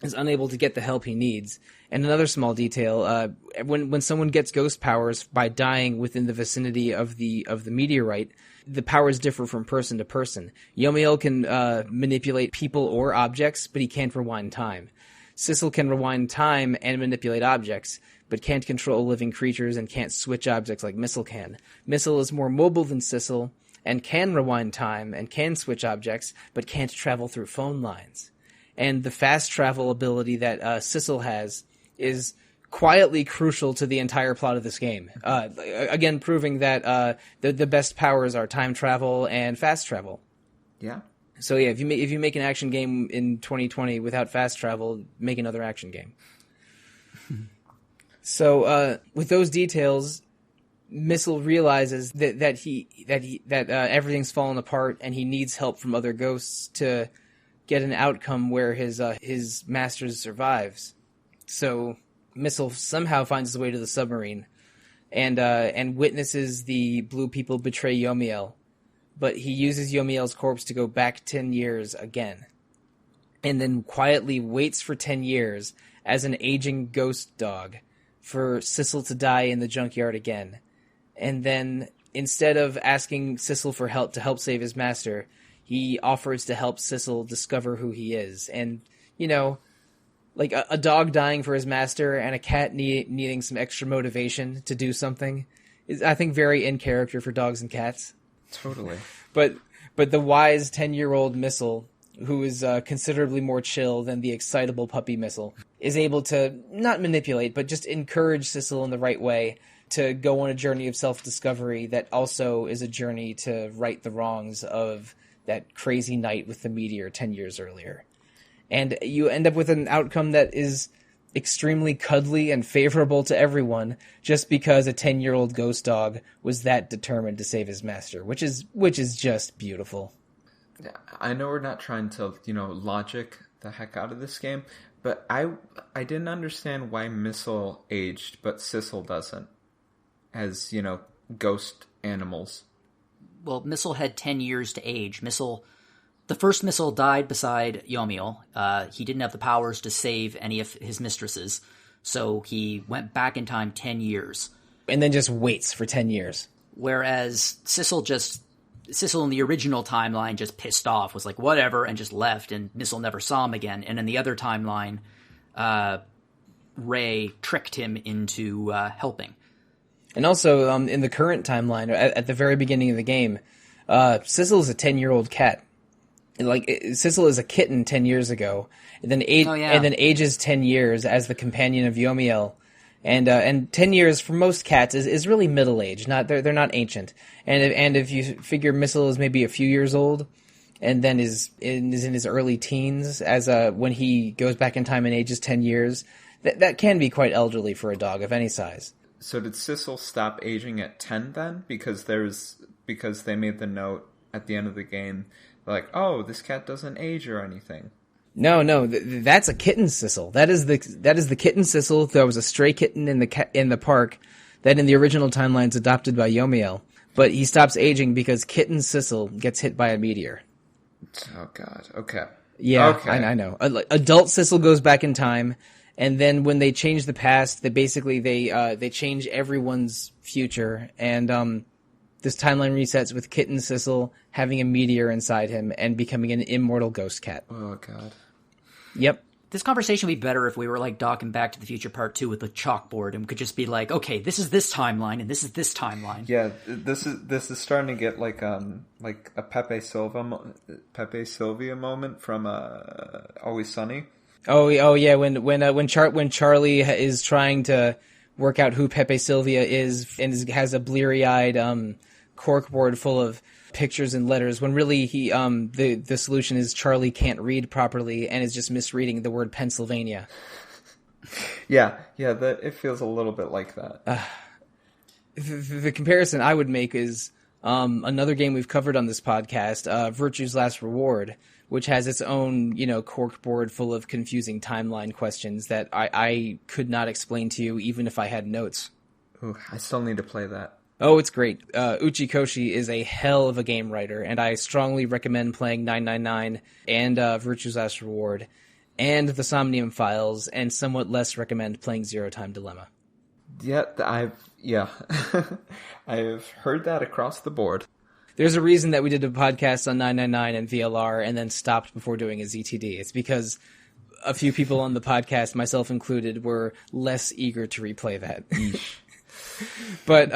is unable to get the help he needs. And another small detail, when someone gets ghost powers by dying within the vicinity of the meteorite, the powers differ from person to person. Yomiel can manipulate people or objects, but he can't rewind time. Sissel can rewind time and manipulate objects, but can't control living creatures and can't switch objects like Missile can. Missile is more mobile than Sissel and can rewind time and can switch objects, but can't travel through phone lines. And the fast travel ability that Sissel has is quietly crucial to the entire plot of this game. Again, proving that the best powers are time travel and fast travel. Yeah. So yeah, if you make an action game in 2020 without fast travel, make another action game. So with those details, Missile realizes that everything's fallen apart and he needs help from other ghosts to get an outcome where his master survives. So Missile somehow finds his way to the submarine and witnesses the blue people betray Yomiel. But he uses Yomiel's corpse to go back 10 years again. And then quietly waits for 10 years as an aging ghost dog for Sissel to die in the junkyard again. And then instead of asking Sissel for help to help save his master, he offers to help Sissel discover who he is. And, you know, like a dog dying for his master and a cat needing some extra motivation to do something is, I think, very in character for dogs and cats. Totally. But the wise 10-year-old Missile, who is considerably more chill than the excitable puppy Missile, is able to not manipulate, but just encourage Sissel in the right way to go on a journey of self-discovery that also is a journey to right the wrongs of that crazy night with the meteor 10 years earlier. And you end up with an outcome that is extremely cuddly and favorable to everyone just because a 10-year-old ghost dog was that determined to save his master, which is just beautiful. I know we're not trying to, logic the heck out of this game, but I didn't understand why Missile aged, but Sissel doesn't, as, ghost animals. Well, Missile had 10 years to age. The first Missile died beside Yomiel. He didn't have the powers to save any of his mistresses, so he went back in time 10 years. And then just waits for 10 years. Whereas Sissel in the original timeline just pissed off, was like, whatever, and just left, and Missile never saw him again. And in the other timeline, Ray tricked him into helping. And also, in the current timeline, at the very beginning of the game, Sissel is a 10-year-old cat. Like, Sissel is a kitten 10 years ago, and then ages 10 years as the companion of Yomiel. And 10 years for most cats is really middle age. They're not ancient. And if you figure Missile is maybe a few years old, and then is in his early teens as when he goes back in time and ages 10 years, that can be quite elderly for a dog of any size. So did Sissel stop aging at 10 then? Because they made the note at the end of the game, like, oh, this cat doesn't age or anything. No, that's a kitten Sissel. That is the kitten Sissel. There was a stray kitten in the park that in the original timeline is adopted by Yomiel, but he stops aging because kitten Sissel gets hit by a meteor. Oh God. Okay. Yeah, okay. I know. Adult Sissel goes back in time, and then when they change the past, they change everyone's future, and this timeline resets with kitten Sissel having a meteor inside him and becoming an immortal ghost cat. Oh God. Yep. This conversation would be better if we were like Docking Back to the Future Part 2 with a chalkboard and could just be like, okay, this is this timeline and this is this timeline. Yeah, this is starting to get like a Pepe Sylvia moment from Always Sunny. Oh yeah, when Charlie is trying to work out who Pepe Sylvia is and has a bleary-eyed corkboard full of pictures and letters, when really the solution is Charlie can't read properly and is just misreading the word Pennsylvania. Yeah, that it feels a little bit like that. The comparison I would make is another game we've covered on this podcast, Virtue's Last Reward, which has its own, corkboard full of confusing timeline questions that I could not explain to you even if I had notes. Ooh, I still need to play that. Oh, it's great. Uchi Koshi is a hell of a game writer, and I strongly recommend playing 999 and Virtue's Last Reward. and the Somnium Files, and somewhat less recommend playing Zero Time Dilemma. Yeah, I've heard that across the board. There's a reason that we did a podcast on 999 and VLR and then stopped before doing a ZTD. It's because a few people on the podcast, myself included, were less eager to replay that. But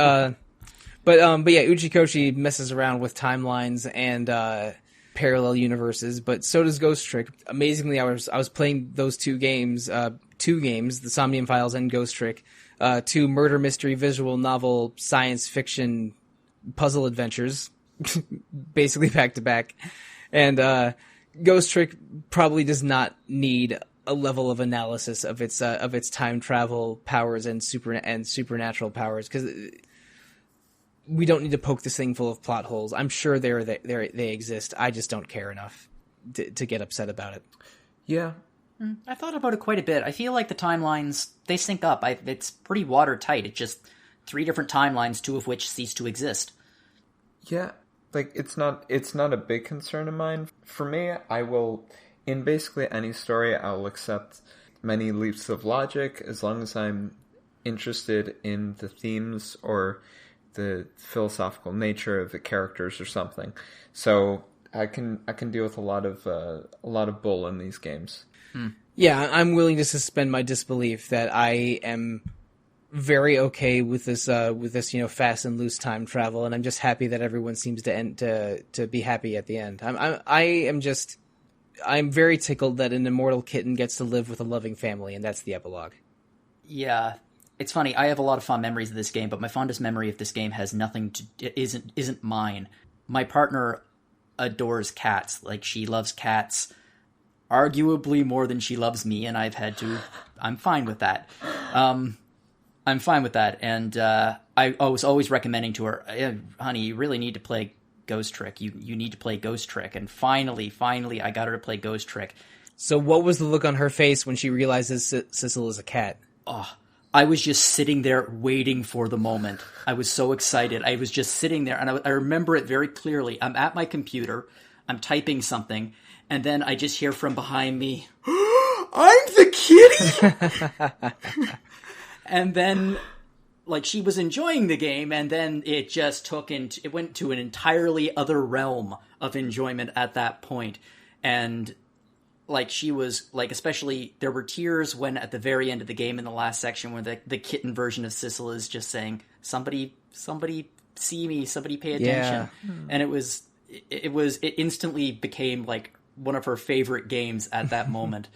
yeah, Uchikoshi messes around with timelines and parallel universes, but so does Ghost Trick. Amazingly, I was playing those two games, the Somnium Files and Ghost Trick, two murder mystery visual novel science fiction puzzle adventures, basically back to back. And Ghost Trick probably does not need a level of analysis of its time travel powers and supernatural powers, because we don't need to poke this thing full of plot holes. I'm sure they exist. I just don't care enough to get upset about it. Yeah. I thought about it quite a bit. I feel like the timelines, they sync up. It's pretty watertight. It's just 3 different timelines, 2 of which cease to exist. Yeah. Like, it's not a big concern of mine. For me, I will, in basically any story, I'll accept many leaps of logic as long as I'm interested in the themes or the philosophical nature of the characters or something. So I can deal with a lot of bull in these games. Yeah, I'm willing to suspend my disbelief that I am very okay with this fast and loose time travel, and I'm just happy that everyone seems to be happy at the end. I'm very tickled that an immortal kitten gets to live with a loving family, and that's the epilogue. Yeah. It's funny, I have a lot of fond memories of this game, but my fondest memory of this game has isn't mine. My partner adores cats. Like, she loves cats arguably more than she loves me, and I'm fine with that. I'm fine with that, and I was always recommending to her, honey, you really need to play Ghost Trick. You need to play Ghost Trick, and finally, I got her to play Ghost Trick. So what was the look on her face when she realizes Sissel is a cat? Oh, I was just sitting there waiting for the moment. I was so excited. I was just sitting there, and I remember it very clearly. I'm at my computer, I'm typing something, and then I just hear from behind me, I'm the kitty! And then, like, she was enjoying the game, and then it just it went to an entirely other realm of enjoyment at that point. And like, she was, like, especially, there were tears when at the very end of the game in the last section where the kitten version of Sissel is just saying, somebody see me, somebody pay attention. Yeah. And it instantly became, like, one of her favorite games at that moment.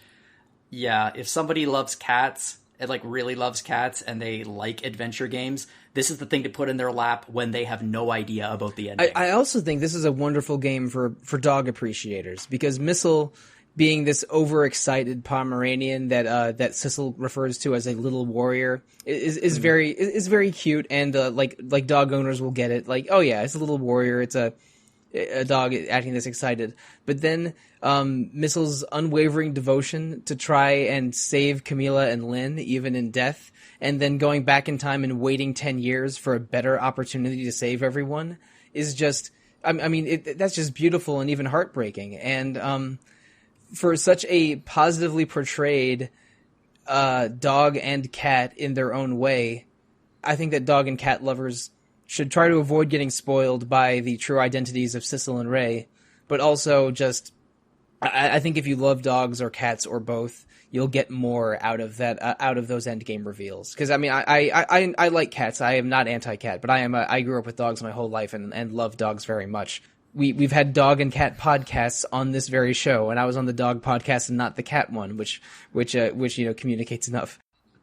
Yeah, if somebody loves cats, and, like, really loves cats, and they like adventure games, this is the thing to put in their lap when they have no idea about the ending. I also think this is a wonderful game for dog appreciators, because Missile, being this overexcited Pomeranian that Sissel refers to as a little warrior, is very cute, and like dog owners will get it. Like, oh yeah, it's a little warrior. It's a dog acting this excited. But then Missile's unwavering devotion to try and save Camila and Lynn, even in death, and then going back in time and waiting 10 years for a better opportunity to save everyone, is just, that's just beautiful and even heartbreaking. And for such a positively portrayed dog and cat in their own way, I think that dog and cat lovers should try to avoid getting spoiled by the true identities of Sissel and Ray, but also just, I think if you love dogs or cats or both, you'll get more out of that, out of those endgame reveals. Because I like cats. I am not anti-cat, but I grew up with dogs my whole life and love dogs very much. We've had dog and cat podcasts on this very show, and I was on the dog podcast and not the cat one, which communicates enough.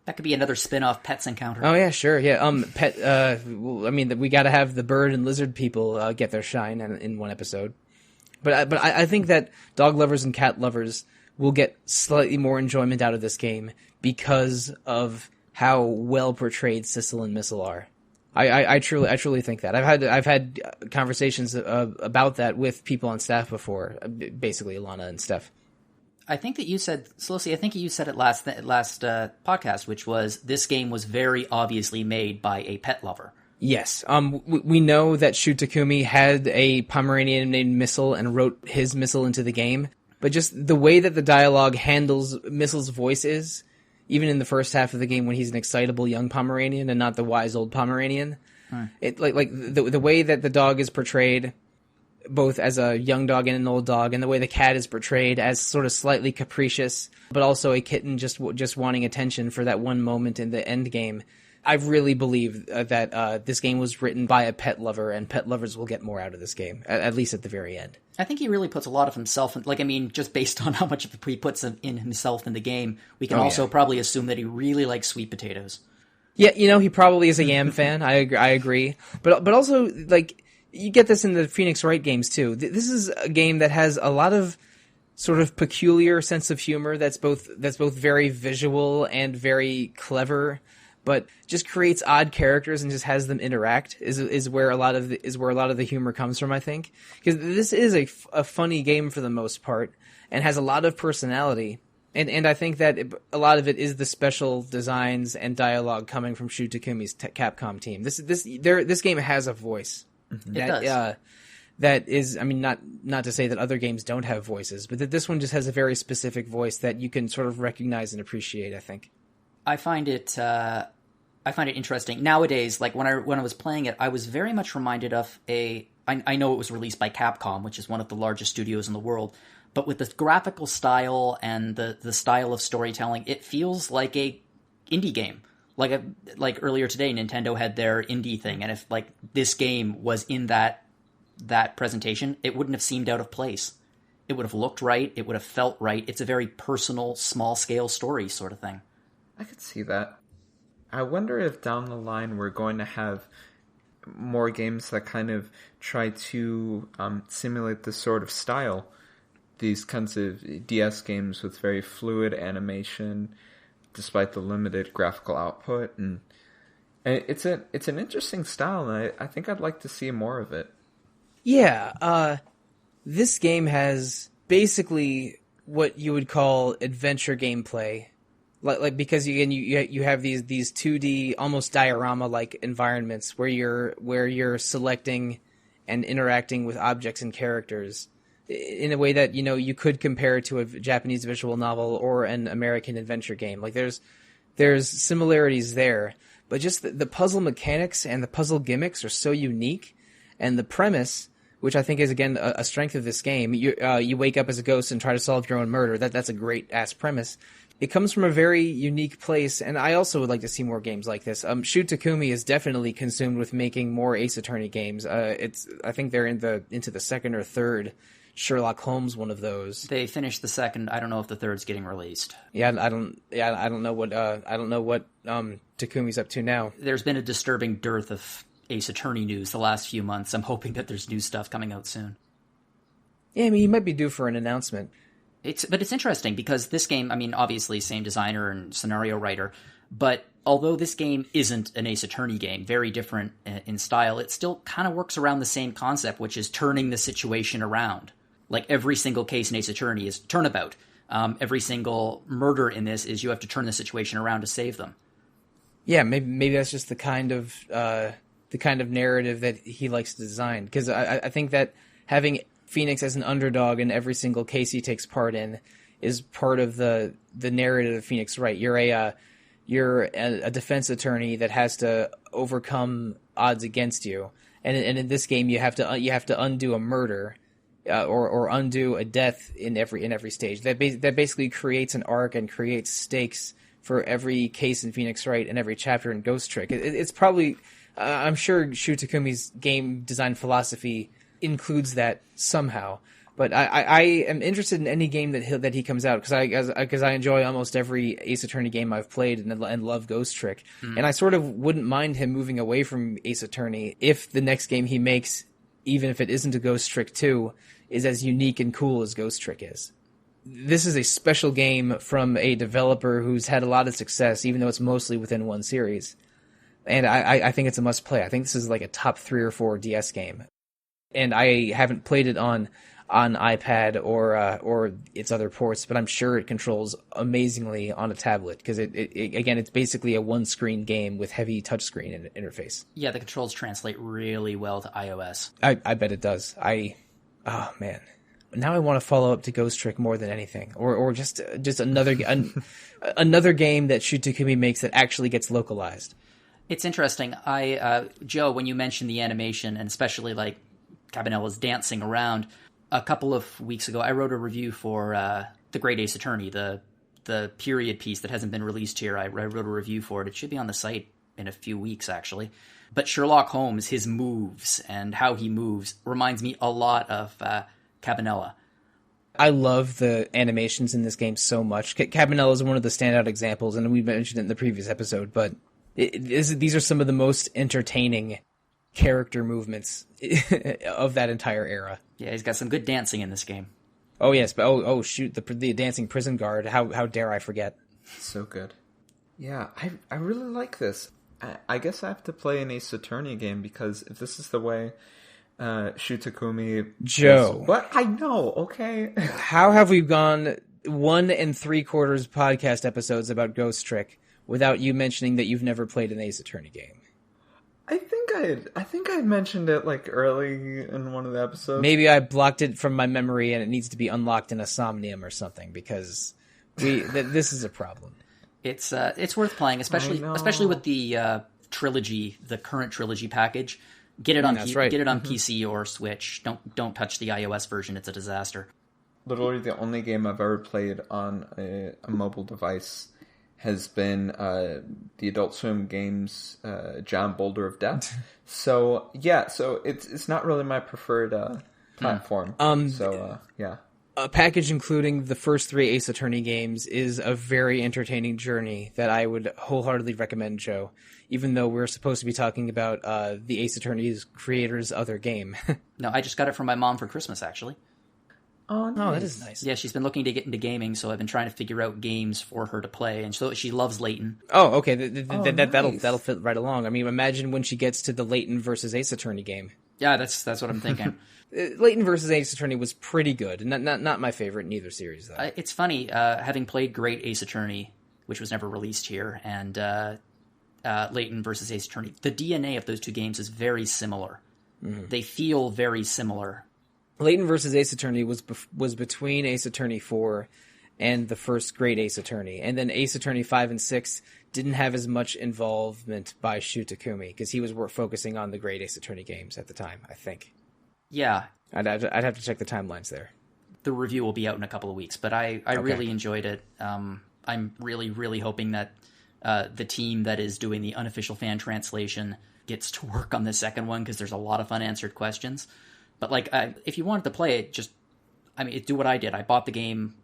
That could be another spin-off Pets Encounter. Oh yeah, sure, yeah. We got to have the bird and lizard people get their shine in one episode. But I think that dog lovers and cat lovers will get slightly more enjoyment out of this game because of how well portrayed Sissel and Missile are. I truly think that. I've had conversations about that with people on staff before, basically Alana and Steph. I think that you said, Sollosi, I think you said it last podcast, which was this game was very obviously made by a pet lover. Yes. We know that Shu Takumi had a Pomeranian named Missile and wrote his Missile into the game. but just the way that the dialogue handles Mistle's voice is, even in the first half of the game when he's an excitable young Pomeranian and not the wise old Pomeranian. It like the way that the dog is portrayed, both as a young dog and an old dog, and the way the cat is portrayed as sort of slightly capricious, but also a kitten just wanting attention for that one moment in the end game. I really believe that this game was written by a pet lover, and pet lovers will get more out of this game, at least at the very end. I think he really puts a lot of himself in, like, I mean, just based on how much of he puts in himself in the game, we can probably assume that he really likes sweet potatoes. Yeah, he probably is a Yam fan. I agree. But also, like, you get this in the Phoenix Wright games too. This is a game that has a lot of sort of peculiar sense of humor that's both very visual and very clever, but just creates odd characters and just has them interact is where a lot of the humor comes from, I think. Because this is a funny game for the most part and has a lot of personality. And I think that a lot of it is the special designs and dialogue coming from Shu Takumi's Capcom team. This game has a voice. Mm-hmm. It does. That is, I mean, not to say that other games don't have voices, but that this one just has a very specific voice that you can sort of recognize and appreciate, I think. I find it interesting. Nowadays, like when I was playing it, I was very much reminded of I know it was released by Capcom, which is one of the largest studios in the world, but with the graphical style and the style of storytelling, it feels like a indie game. Like earlier today, Nintendo had their indie thing, and if like this game was in that presentation, it wouldn't have seemed out of place. It would have looked right. It would have felt right. It's a very personal, small-scale story sort of thing. I could see that. I wonder if down the line we're going to have more games that kind of try to simulate this sort of style. These kinds of DS games with very fluid animation, despite the limited graphical output, and it's an interesting style, and I think I'd like to see more of it. Yeah, this game has basically what you would call adventure gameplay, like because you have these 2D almost diorama-like environments where you're selecting and interacting with objects and characters in a way that you could compare it to a Japanese visual novel or an American adventure game. Like there's similarities there, but just the puzzle mechanics and the puzzle gimmicks are so unique, and the premise, which I think is again a strength of this game, you wake up as a ghost and try to solve your own murder. That's a great ass premise. It comes from a very unique place, and I also would like to see more games like this. Shu Takumi is definitely consumed with making more Ace Attorney games. I think they're into the second or third Sherlock Holmes one of those. They finished the second. I don't know if the third's getting released. Yeah, I don't know what Takumi's up to now. There's been a disturbing dearth of Ace Attorney news the last few months. I'm hoping that there's new stuff coming out soon. Yeah, I mean, he might be due for an announcement. But it's interesting because this game, I mean, obviously same designer and scenario writer, but although this game isn't an Ace Attorney game, very different in style, it still kind of works around the same concept, which is turning the situation around. Like every single case in Ace Attorney is turnabout. Every single murder in this is you have to turn the situation around to save them. Yeah, maybe that's just the kind of narrative that he likes to design. Because I think that having Phoenix as an underdog in every single case he takes part in is part of the narrative of Phoenix Wright. You're a defense attorney that has to overcome odds against you, and in this game you have to undo a murder. Or undo a death in every stage. That basically creates an arc and creates stakes for every case in Phoenix Wright and every chapter in Ghost Trick. It's probably, I'm sure Shu Takumi's game design philosophy includes that somehow. But I am interested in any game that he comes out because I enjoy almost every Ace Attorney game I've played and love Ghost Trick. And I sort of wouldn't mind him moving away from Ace Attorney if the next game he makes, even if it isn't a Ghost Trick 2, is as unique and cool as Ghost Trick is. This is a special game from a developer who's had a lot of success, even though it's mostly within one series. And I think it's a must-play. I think this is like a top 3 or 4 DS game. And I haven't played it on iPad or its other ports, but I'm sure it controls amazingly on a tablet, because it's basically a one-screen game with heavy touchscreen interface. Yeah, the controls translate really well to iOS. I bet it does. Oh, man. Now I want to follow up to Ghost Trick more than anything, or just another another game that Shu Takumi makes that actually gets localized. It's interesting. Joe, when you mentioned the animation, and especially like Cabanella's dancing around, a couple of weeks ago, I wrote a review for The Great Ace Attorney, the period piece that hasn't been released here. I wrote a review for it. It should be on the site in a few weeks, actually. But Sherlock Holmes, his moves and how he moves reminds me a lot of Cabanella. I love the animations in this game so much. Cabanella is one of the standout examples, and we mentioned it in the previous episode, but these are some of the most entertaining character movements of that entire era. Yeah, he's got some good dancing in this game. Oh yes, but oh shoot, the dancing prison guard. How dare I forget? So good. Yeah, I really like this. I guess I have to play an Ace Attorney game, because if this is the way Shu Takumi... Joe. What? I know, okay. How have we gone 1 3/4 podcast episodes about Ghost Trick without you mentioning that you've never played an Ace Attorney game? I think I mentioned it like early in one of the episodes. Maybe I blocked it from my memory and it needs to be unlocked in a Somnium or something, because this is a problem. It's worth playing, especially with the trilogy, the current trilogy package. Get it on get it on PC or Switch. Don't touch the iOS version; it's a disaster. Literally, the only game I've ever played on a mobile device has been the Adult Swim games John Boulder of Death. So yeah, so it's not really my preferred platform. Yeah. A package including the first 3 Ace Attorney games is a very entertaining journey that I would wholeheartedly recommend, Joe, even though we're supposed to be talking about the Ace Attorney's creator's other game. No, I just got it from my mom for Christmas, actually. Oh, nice. Oh, that is nice. Yeah, she's been looking to get into gaming, so I've been trying to figure out games for her to play, and so she loves Layton. Oh, okay, Nice. that'll fit right along. I mean, imagine when she gets to the Layton versus Ace Attorney game. Yeah, that's what I'm thinking. Layton versus Ace Attorney was pretty good. Not my favorite in either series, though. It's funny, having played Great Ace Attorney, which was never released here, and Layton versus Ace Attorney, the DNA of those two games is very similar. Mm-hmm. They feel very similar. Layton versus Ace Attorney was between Ace Attorney 4 and the first Great Ace Attorney, and then Ace Attorney 5 and 6 didn't have as much involvement by Shu Takumi, because he was focusing on the Great Ace Attorney games at the time, I think. Yeah. I'd have to check the timelines there. The review will be out in a couple of weeks, but I really enjoyed it. I'm really, really hoping that the team that is doing the unofficial fan translation gets to work on the second one, because there's a lot of unanswered questions. But like, if you wanted to play it, do what I did. I bought the game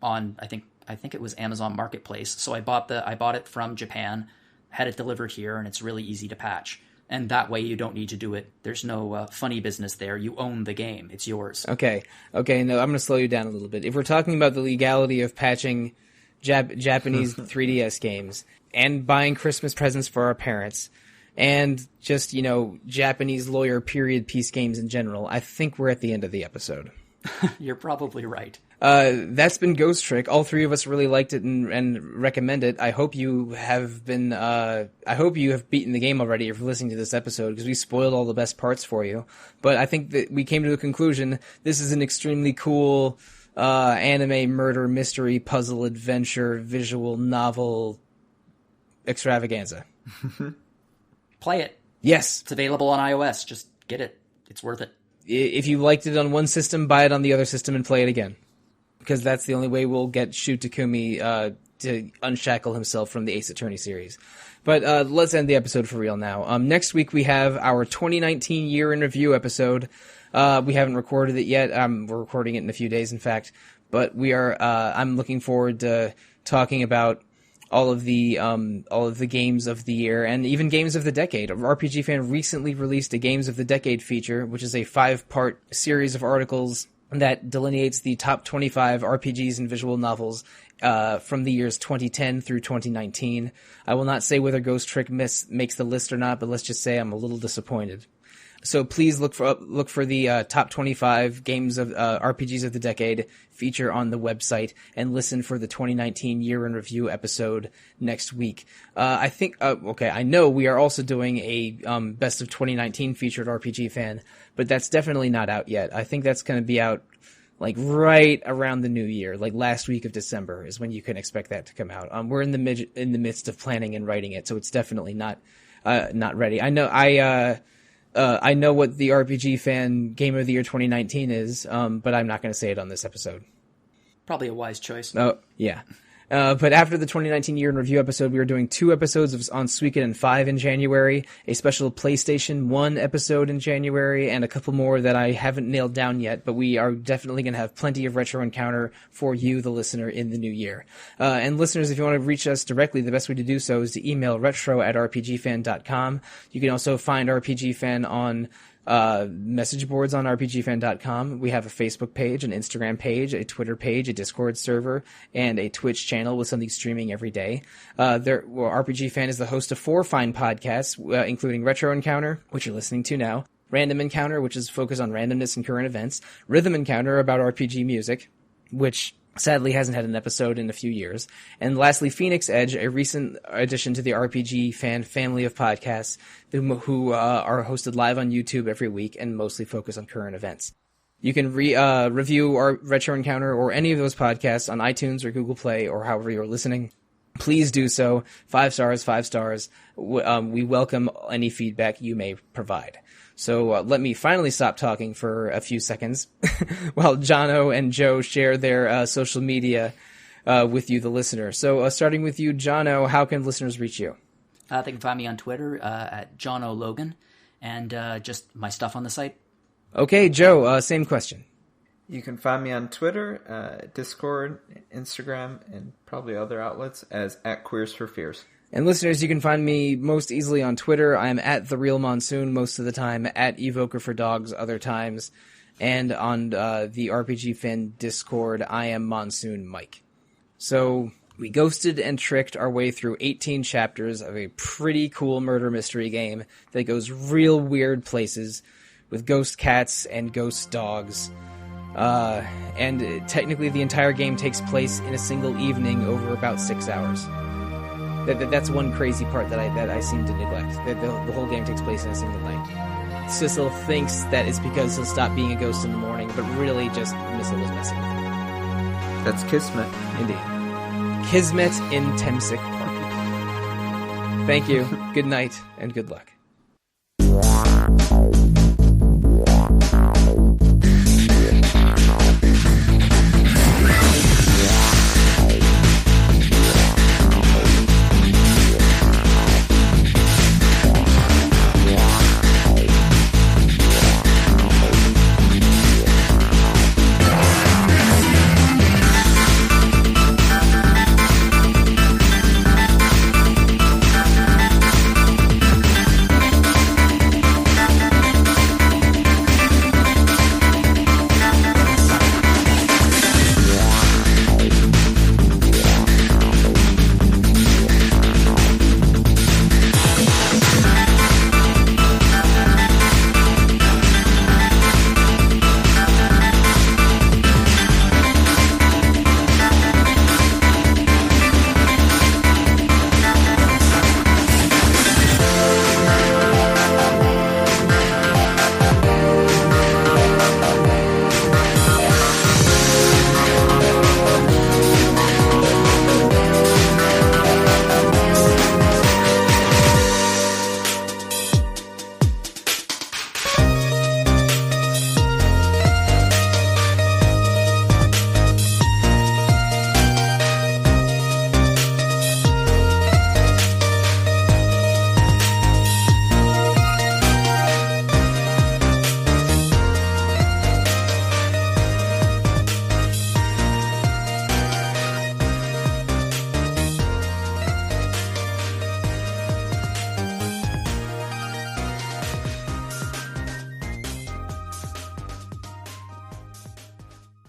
on, I think it was Amazon Marketplace. So I bought it from Japan, had it delivered here, and it's really easy to patch. And that way you don't need to do it. There's no funny business there. You own the game. It's yours. Okay. No, I'm going to slow you down a little bit. If we're talking about the legality of patching Japanese 3DS games and buying Christmas presents for our parents and just, Japanese lawyer period piece games in general, I think we're at the end of the episode. You're probably right. That's been Ghost Trick. All 3 of us really liked it and recommend it. I hope you have beaten the game already if you're listening to this episode, because we spoiled all the best parts for you. But I think that we came to a conclusion. This is an extremely cool anime murder mystery puzzle adventure visual novel extravaganza. Play it. Yes. It's available on iOS. Just get it. It's worth it. If you liked it on one system, buy it on the other system and play it again. Because that's the only way we'll get Shu Takumi to unshackle himself from the Ace Attorney series. But let's end the episode for real now. Next week we have our 2019 year in review episode. We haven't recorded it yet. We're recording it in a few days, in fact. But we are. I'm looking forward to talking about all of the games of the year and even games of the decade. RPG Fan recently released a Games of the Decade feature, which is a 5-part series of articles that delineates the top 25 RPGs and visual novels from the years 2010 through 2019. I will not say whether Ghost Trick makes the list or not, but let's just say I'm a little disappointed. So please look for the top 25 games of RPGs of the decade feature on the website, and listen for the 2019 year in review episode next week. I think I know we are also doing a best of 2019 featured RPG Fan, but that's definitely not out yet. I think that's going to be out like right around the new year, like last week of December is when you can expect that to come out. We're in the midst of planning and writing it, so it's definitely not ready. I know what the RPG Fan Game of the Year 2019 is, but I'm not going to say it on this episode. Probably a wise choice. Oh, yeah. But after the 2019 year in review episode, we are doing 2 episodes on Suikoden 5 in January, a special PlayStation 1 episode in January, and a couple more that I haven't nailed down yet, but we are definitely going to have plenty of Retro Encounter for you, the listener, in the new year. And listeners, if you want to reach us directly, the best way to do so is to email retro@rpgfan.com. You can also find RPG Fan on message boards on rpgfan.com. We have a Facebook page, an Instagram page, a Twitter page, a Discord server, and a Twitch channel with something streaming every day. RPG Fan is the host of 4 fine podcasts, including Retro Encounter, which you're listening to now, Random Encounter, which is focused on randomness and current events, Rhythm Encounter about RPG music, which sadly hasn't had an episode in a few years. And lastly, Phoenix Edge, a recent addition to the RPG Fan family of podcasts who are hosted live on YouTube every week and mostly focus on current events. You can review our Retro Encounter or any of those podcasts on iTunes or Google Play or however you're listening. Please do so. 5 stars, 5 stars. We welcome any feedback you may provide. So let me finally stop talking for a few seconds while Jono and Joe share their social media with you, the listener. So starting with you, Jono, how can listeners reach you? They can find me on Twitter at Jono Logan, and just my stuff on the site. Okay, Joe, same question. You can find me on Twitter, Discord, Instagram, and probably other outlets as @QueersForFears. And listeners, you can find me most easily on Twitter. I'm at The Real Monsoon most of the time, at Evoker for Dogs other times, and on the RPG Fan Discord, I am Monsoon Mike. So we ghosted and tricked our way through 18 chapters of a pretty cool murder mystery game that goes real weird places with ghost cats and ghost dogs. And technically the entire game takes place in a single evening over about 6 hours. That's one crazy part that I seem to neglect. That the whole game takes place in a single night. Sissel thinks that it's because he'll stop being a ghost in the morning, but really just Missile was messing with him. That's Kismet. Indeed. Kismet in Temsic Park. Thank you, good night, and good luck.